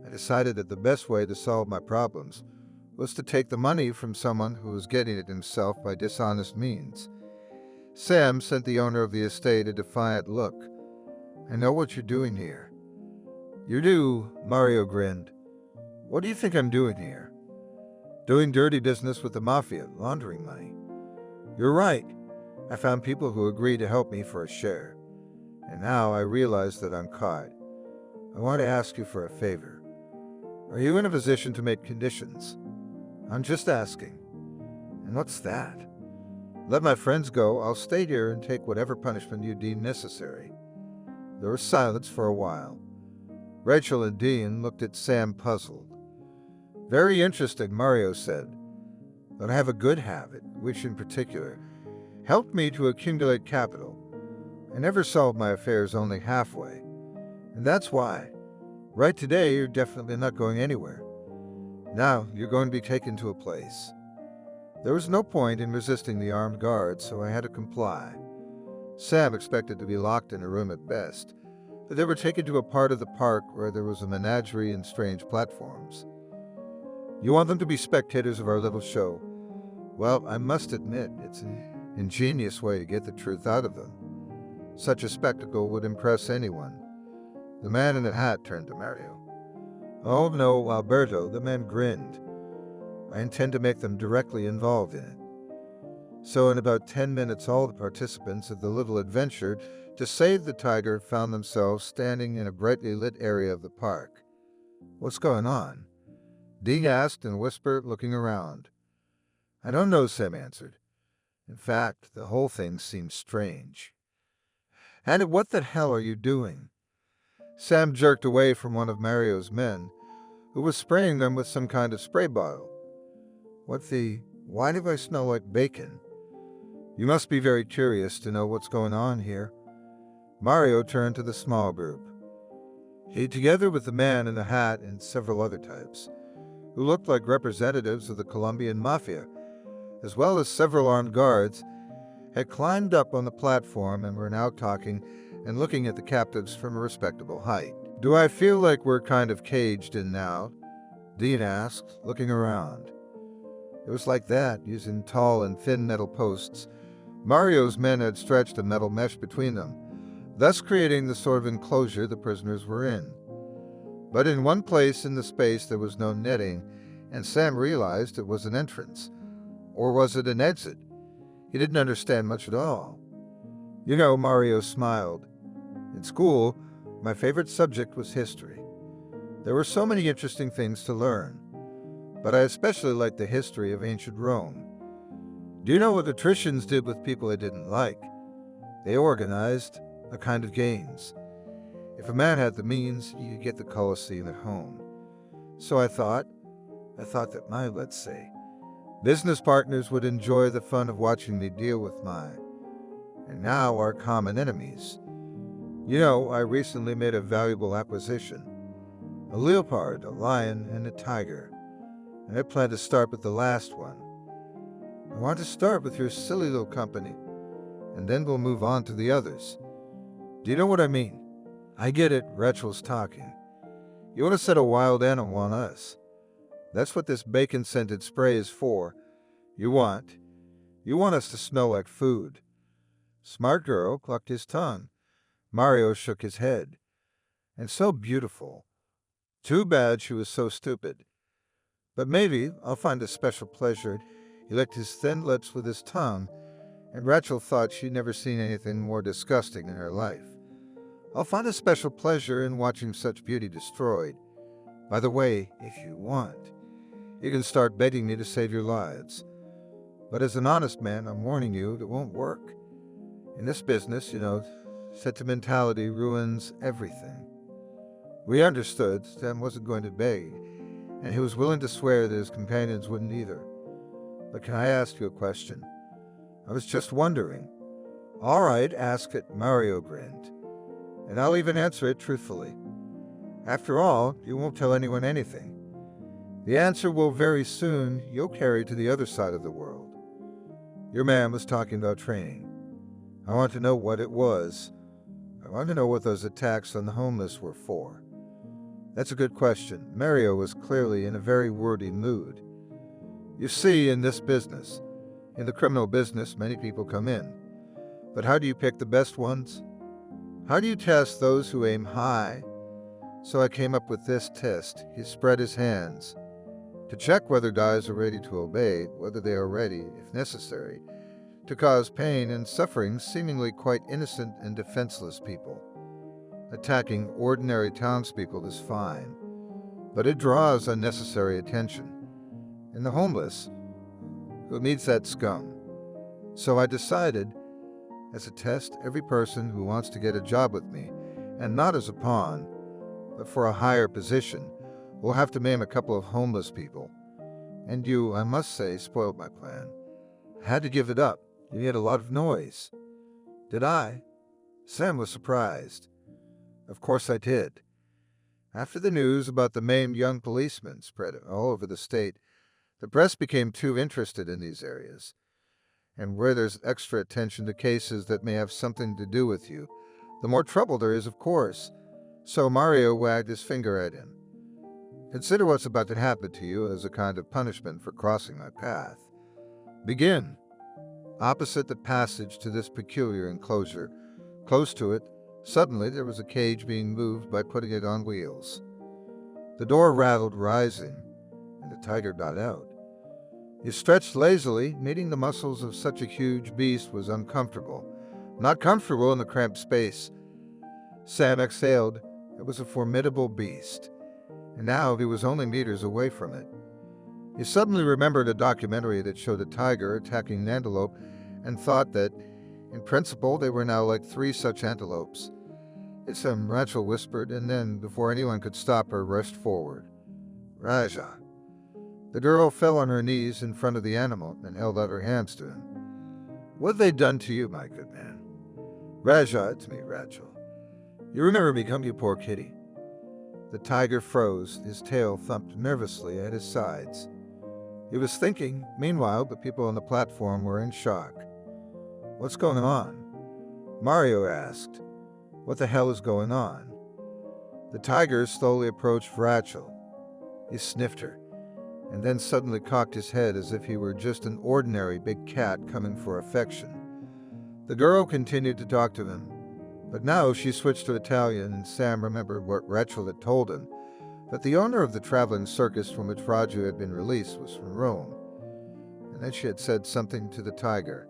I decided that the best way to solve my problems was to take the money from someone who was getting it himself by dishonest means." Sam sent the owner of the estate a defiant look. "I know what you're doing here." "You do," Mario grinned. "What do you think I'm doing here?" "Doing dirty business with the mafia, laundering money." "You're right. I found people who agreed to help me for a share. And now I realize that I'm caught. I want to ask you for a favor. Are you in a position to make conditions?" "I'm just asking." "And what's that?" "Let my friends go. I'll stay here and take whatever punishment you deem necessary." There was silence for a while. Rachel and Dean looked at Sam puzzled. "Very interesting," Mario said. "But I have a good habit, which in particular helped me to accumulate capital. I never solved my affairs only halfway. And that's why. Right today, you're definitely not going anywhere. Now, you're going to be taken to a place." There was no point in resisting the armed guards, so I had to comply. Sam expected to be locked in a room at best, but they were taken to a part of the park where there was a menagerie and strange platforms. "You want them to be spectators of our little show? Well, I must admit, it's an ingenious way to get the truth out of them. Such a spectacle would impress anyone. The man in the hat turned to Mario. Oh no, Alberto, the man grinned. I intend to make them directly involved in it. So in about 10 minutes, all the participants of the little adventure to save the tiger found themselves standing in a brightly lit area of the park. What's going on? Dee asked in a whisper, looking around. I don't know, Sam answered. In fact, the whole thing seems strange. And what the hell are you doing? Sam jerked away from one of Mario's men, who was spraying them with some kind of spray bottle. Why do I smell like bacon? You must be very curious to know what's going on here. Mario turned to the small group. He, together with the man in the hat and several other types, who looked like representatives of the Colombian mafia, as well as several armed guards, had climbed up on the platform and were now talking and looking at the captives from a respectable height. Do I feel like we're kind of caged in now? Dean asked, looking around. It was like that, using tall and thin metal posts. Mario's men had stretched a metal mesh between them, thus creating the sort of enclosure the prisoners were in. But in one place in the space there was no netting, and Sam realized it was an entrance. Or was it an exit? He didn't understand much at all. You know, Mario smiled. In school, my favorite subject was history. There were so many interesting things to learn, but I especially liked the history of ancient Rome. Do you know what the patricians did with people they didn't like? They organized a kind of games. If a man had the means, you could get the Colosseum at home. So I thought that my, let's say, business partners would enjoy the fun of watching me deal with and now our common enemies. You know, I recently made a valuable acquisition. A leopard, a lion, and a tiger. And I plan to start with the last one. I want to start with your silly little company, and then we'll move on to the others. Do you know what I mean? I get it, Rachel's talking. You want to set a wild animal on us. That's what this bacon-scented spray is for. You want us to smell like food. Smart girl clucked his tongue. Mario shook his head. And so beautiful. Too bad she was so stupid. But maybe I'll find a special pleasure. He licked his thin lips with his tongue, and Rachel thought she'd never seen anything more disgusting in her life. I'll find a special pleasure in watching such beauty destroyed. By the way, if you want, you can start begging me to save your lives. But as an honest man, I'm warning you, it won't work. In this business, sentimentality ruins everything. We understood Sam wasn't going to beg, and he was willing to swear that his companions wouldn't either. But can I ask you a question? I was just wondering. All right, ask it, Mario grinned. And I'll even answer it truthfully. After all, you won't tell anyone anything. The answer will very soon you'll carry to the other side of the world. Your man was talking about training. I want to know what it was. I want to know what those attacks on the homeless were for. That's a good question. Mario was clearly in a very wordy mood. You see, in this business, in the criminal business, many people come in. But how do you pick the best ones? How do you test those who aim high? So I came up with this test. He spread his hands. To check whether guys are ready to obey, whether they are ready, if necessary, to cause pain and suffering seemingly quite innocent and defenseless people. Attacking ordinary townspeople is fine, but it draws unnecessary attention. And the homeless, who needs that scum? So I decided, as a test, every person who wants to get a job with me, and not as a pawn, but for a higher position, will have to maim a couple of homeless people. And you, I must say, spoiled my plan. I had to give it up. You made a lot of noise. Did I? Sam was surprised. Of course I did. After the news about the maimed young policeman spread all over the state, the press became too interested in these areas. And where there's extra attention to cases that may have something to do with you, the more trouble there is, of course. So Mario wagged his finger at him. Consider what's about to happen to you as a kind of punishment for crossing my path. Begin. Opposite the passage to this peculiar enclosure, close to it, suddenly there was a cage being moved by putting it on wheels. The door rattled, rising, and the tiger got out. He stretched lazily, meeting the muscles of such a huge beast was uncomfortable. Not comfortable in the cramped space. Sam exhaled. It was a formidable beast, and now he was only meters away from it. He suddenly remembered a documentary that showed a tiger attacking an antelope and thought that, in principle, they were now like 3 such antelopes. It's Rachel whispered, and then, before anyone could stop her, rushed forward. Raja. The girl fell on her knees in front of the animal and held out her hands to him. What have they done to you, my good man? Raja, it's me, Rachel. You remember me, come, you poor kitty. The tiger froze, his tail thumped nervously at his sides. He was thinking, meanwhile, the people on the platform were in shock. What's going on? Mario asked. What the hell is going on? The tiger slowly approached Rachel. He sniffed her, and then suddenly cocked his head as if he were just an ordinary big cat coming for affection. The girl continued to talk to him, but now she switched to Italian, and Sam remembered what Rachel had told him, that the owner of the traveling circus from which Raju had been released was from Rome. And then she had said something to the tiger,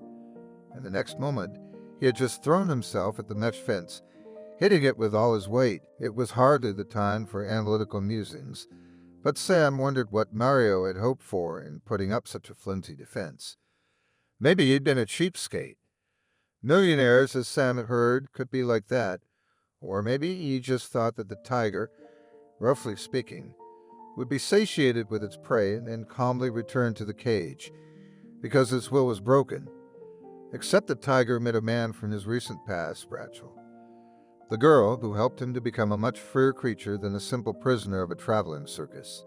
and the next moment he had just thrown himself at the mesh fence, hitting it with all his weight. It was hardly the time for analytical musings, but Sam wondered what Mario had hoped for in putting up such a flimsy defense. Maybe he'd been a cheapskate. Millionaires, as Sam had heard, could be like that, or maybe he just thought that the tiger, roughly speaking, would be satiated with its prey and then calmly return to the cage, because its will was broken. Except the tiger met a man from his recent past, Rachel. The girl who helped him to become a much freer creature than a simple prisoner of a traveling circus.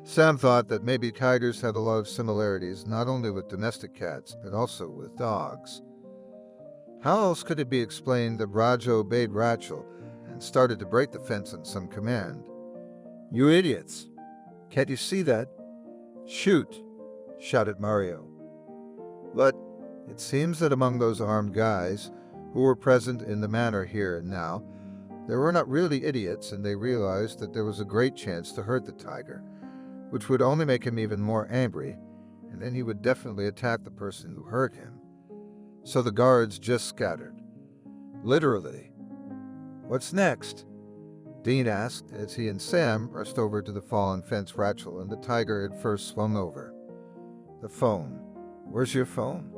Sam thought that maybe tigers had a lot of similarities not only with domestic cats, but also with dogs. How else could it be explained that Raja obeyed Rachel and started to break the fence on some command? You idiots! Can't you see that? Shoot! Shouted Mario. But it seems that among those armed guys who were present in the manor here and now, there were not really idiots, and they realized that there was a great chance to hurt the tiger, which would only make him even more angry, and then he would definitely attack the person who hurt him. So the guards just scattered. Literally. What's next? Dean asked as he and Sam rushed over to the fallen fence Rachel and the tiger had first swung over. The phone. Where's your phone?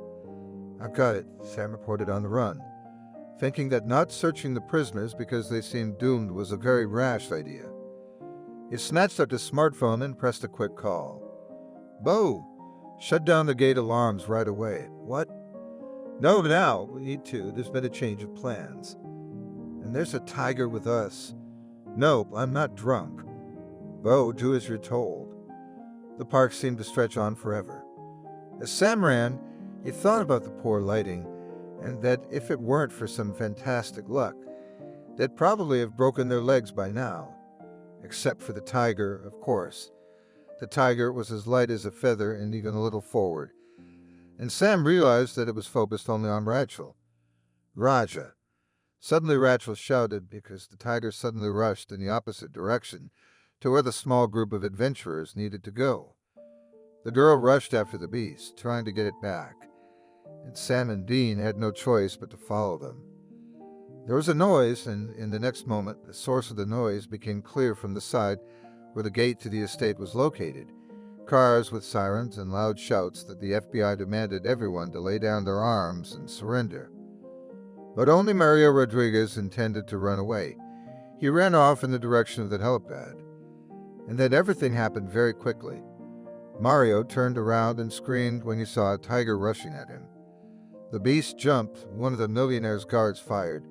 I've got it, Sam reported on the run, thinking that not searching the prisoners because they seemed doomed was a very rash idea. He snatched up his smartphone and pressed a quick call. Bo! Shut down the gate alarms right away. What? No, now. We need to. There's been a change of plans. And there's a tiger with us. No, I'm not drunk. Bo, do as you're told. The park seemed to stretch on forever. As Sam ran, he thought about the poor lighting, and that if it weren't for some fantastic luck, they'd probably have broken their legs by now. Except for the tiger, of course. The tiger was as light as a feather and even a little forward. And Sam realized that it was focused only on Rachel. Raja. Suddenly Rachel shouted because the tiger suddenly rushed in the opposite direction to where the small group of adventurers needed to go. The girl rushed after the beast, trying to get it back, and Sam and Dean had no choice but to follow them. There was a noise, and in the next moment, the source of the noise became clear from the side where the gate to the estate was located. Cars with sirens and loud shouts that the FBI demanded everyone to lay down their arms and surrender. But only Mario Rodriguez intended to run away. He ran off in the direction of the helipad. And then everything happened very quickly. Mario turned around and screamed when he saw a tiger rushing at him. The beast jumped, one of the millionaire's guards fired,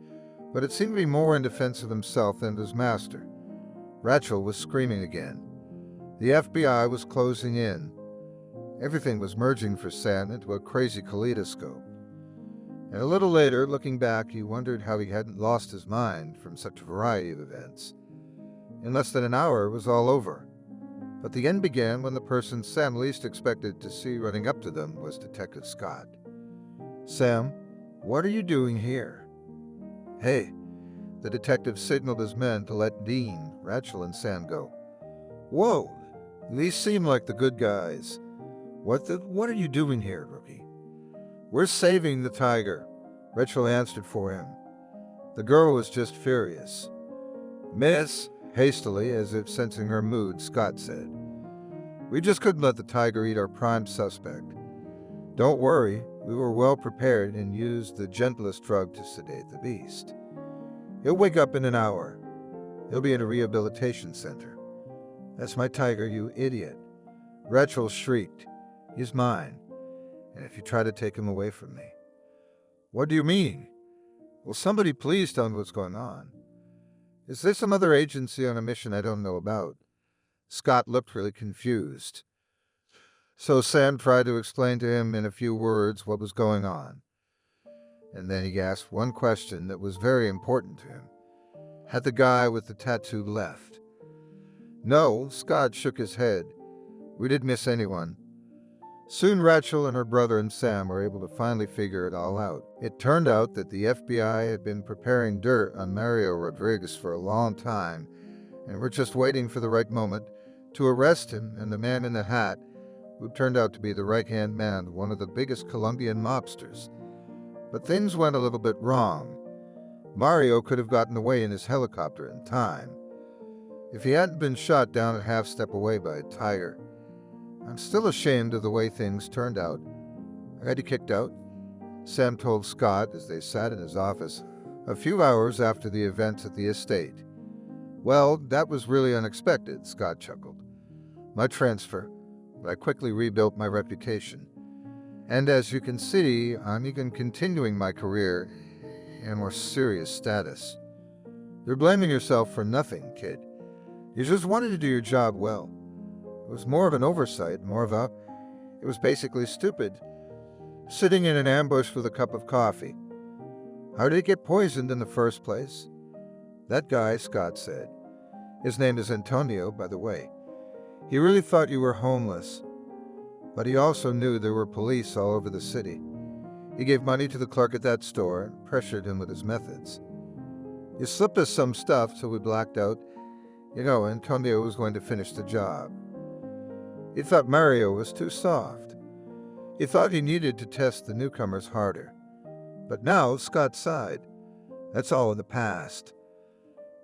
but it seemed to be more in defense of himself than of his master. Rachel was screaming again. The FBI was closing in. Everything was merging for Sam into a crazy kaleidoscope. And a little later, looking back, he wondered how he hadn't lost his mind from such a variety of events. In less than an hour, it was all over. But the end began when the person Sam least expected to see running up to them was Detective Scott. "Sam, what are you doing here?" "Hey." The detective signaled his men to let Dean, Rachel, and Sam go. "Whoa, these seem like the good guys. What are you doing here, rookie?" "We're saving the tiger," Rachel answered for him. The girl was just furious. "Miss," hastily, as if sensing her mood, Scott said. "We just couldn't let the tiger eat our prime suspect. Don't worry, we were well prepared and used the gentlest drug to sedate the beast. He'll wake up in an hour. He'll be in a rehabilitation center." "That's my tiger, you idiot," Rachel shrieked. "He's mine, and if you try to take him away from me..." "What do you mean?" "Will somebody please tell me what's going on? Is there some other agency on a mission I don't know about?" Scott looked really confused. So Sam tried to explain to him in a few words what was going on. And then he asked one question that was very important to him. Had the guy with the tattoo left? "No," Scott shook his head. "We didn't miss anyone." Soon Rachel and her brother and Sam were able to finally figure it all out. It turned out that the FBI had been preparing dirt on Mario Rodriguez for a long time, and were just waiting for the right moment to arrest him and the man in the hat, who turned out to be the right-hand man of one of the biggest Colombian mobsters. But things went a little bit wrong. Mario could have gotten away in his helicopter in time, if he hadn't been shot down a half-step away by a tiger. I'm still ashamed of the way things turned out. I had you kicked out, Sam told Scott as they sat in his office a few hours after the events at the estate. "Well, that was really unexpected," Scott chuckled. "My transfer, but I quickly rebuilt my reputation. And as you can see, I'm even continuing my career in a more serious status. You're blaming yourself for nothing, kid. You just wanted to do your job well. It was more of an oversight, it was basically stupid. Sitting in an ambush with a cup of coffee. How did it get poisoned in the first place?" "That guy," Scott said. "His name is Antonio, by the way. He really thought you were homeless. But he also knew there were police all over the city. He gave money to the clerk at that store and pressured him with his methods. You slipped us some stuff so we blacked out. Antonio was going to finish the job. He thought Mario was too soft. He thought he needed to test the newcomers harder. But now," Scott sighed, "that's all in the past."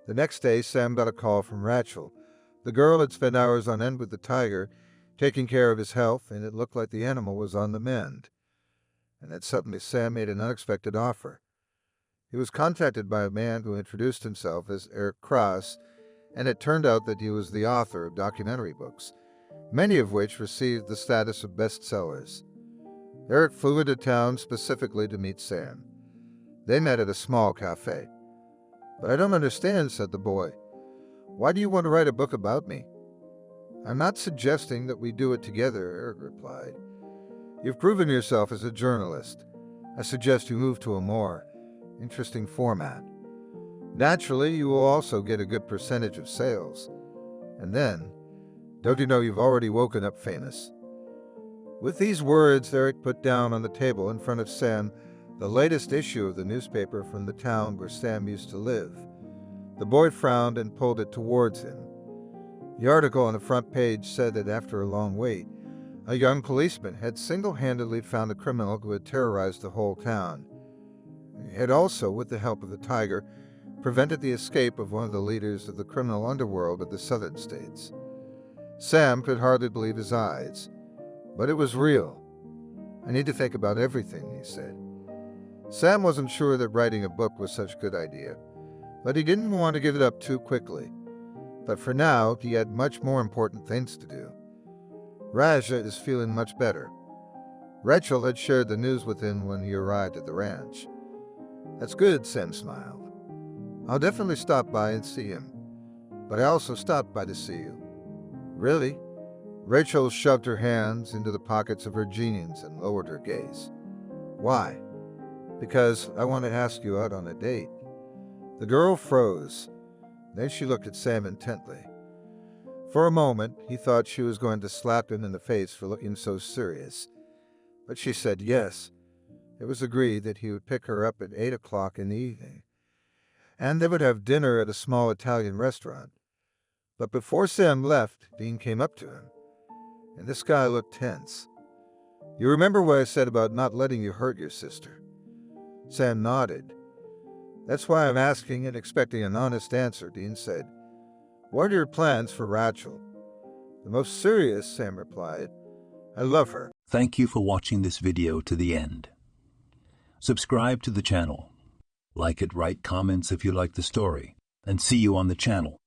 The next day, Sam got a call from Rachel. The girl had spent hours on end with the tiger, taking care of his health, and it looked like the animal was on the mend. And then suddenly Sam made an unexpected offer. He was contacted by a man who introduced himself as Eric Cross, and it turned out that he was the author of documentary books, many of which received the status of bestsellers. Eric flew into town specifically to meet Sam. They met at a small cafe. "But I don't understand," said the boy. "Why do you want to write a book about me?" "I'm not suggesting that we do it together," Eric replied. "You've proven yourself as a journalist. I suggest you move to a more interesting format. Naturally, you will also get a good percentage of sales. And then, don't you know you've already woken up famous?" With these words, Eric put down on the table in front of Sam the latest issue of the newspaper from the town where Sam used to live. The boy frowned and pulled it towards him. The article on the front page said that after a long wait, a young policeman had single-handedly found a criminal who had terrorized the whole town. He had also, with the help of the tiger, prevented the escape of one of the leaders of the criminal underworld of the southern states. Sam could hardly believe his eyes. But it was real. "I need to think about everything," he said. Sam wasn't sure that writing a book was such a good idea, but he didn't want to give it up too quickly. But for now, he had much more important things to do. "Raja is feeling much better." Rachel had shared the news with him when he arrived at the ranch. "That's good," Sam smiled. "I'll definitely stop by and see him. But I also stopped by to see you." "Really?" Rachel shoved her hands into the pockets of her jeans and lowered her gaze. "Why?" "Because I want to ask you out on a date." The girl froze. Then she looked at Sam intently. For a moment, he thought she was going to slap him in the face for looking so serious. But she said yes. It was agreed that he would pick her up at 8 o'clock in the evening, and they would have dinner at a small Italian restaurant. But before Sam left, Dean came up to him, and this guy looked tense. "You remember what I said about not letting you hurt your sister?" Sam nodded. "That's why I'm asking and expecting an honest answer," Dean said. "What are your plans for Rachel?" "The most serious," Sam replied. "I love her." Thank you for watching this video to the end. Subscribe to the channel. Like it, write comments if you like the story, and see you on the channel.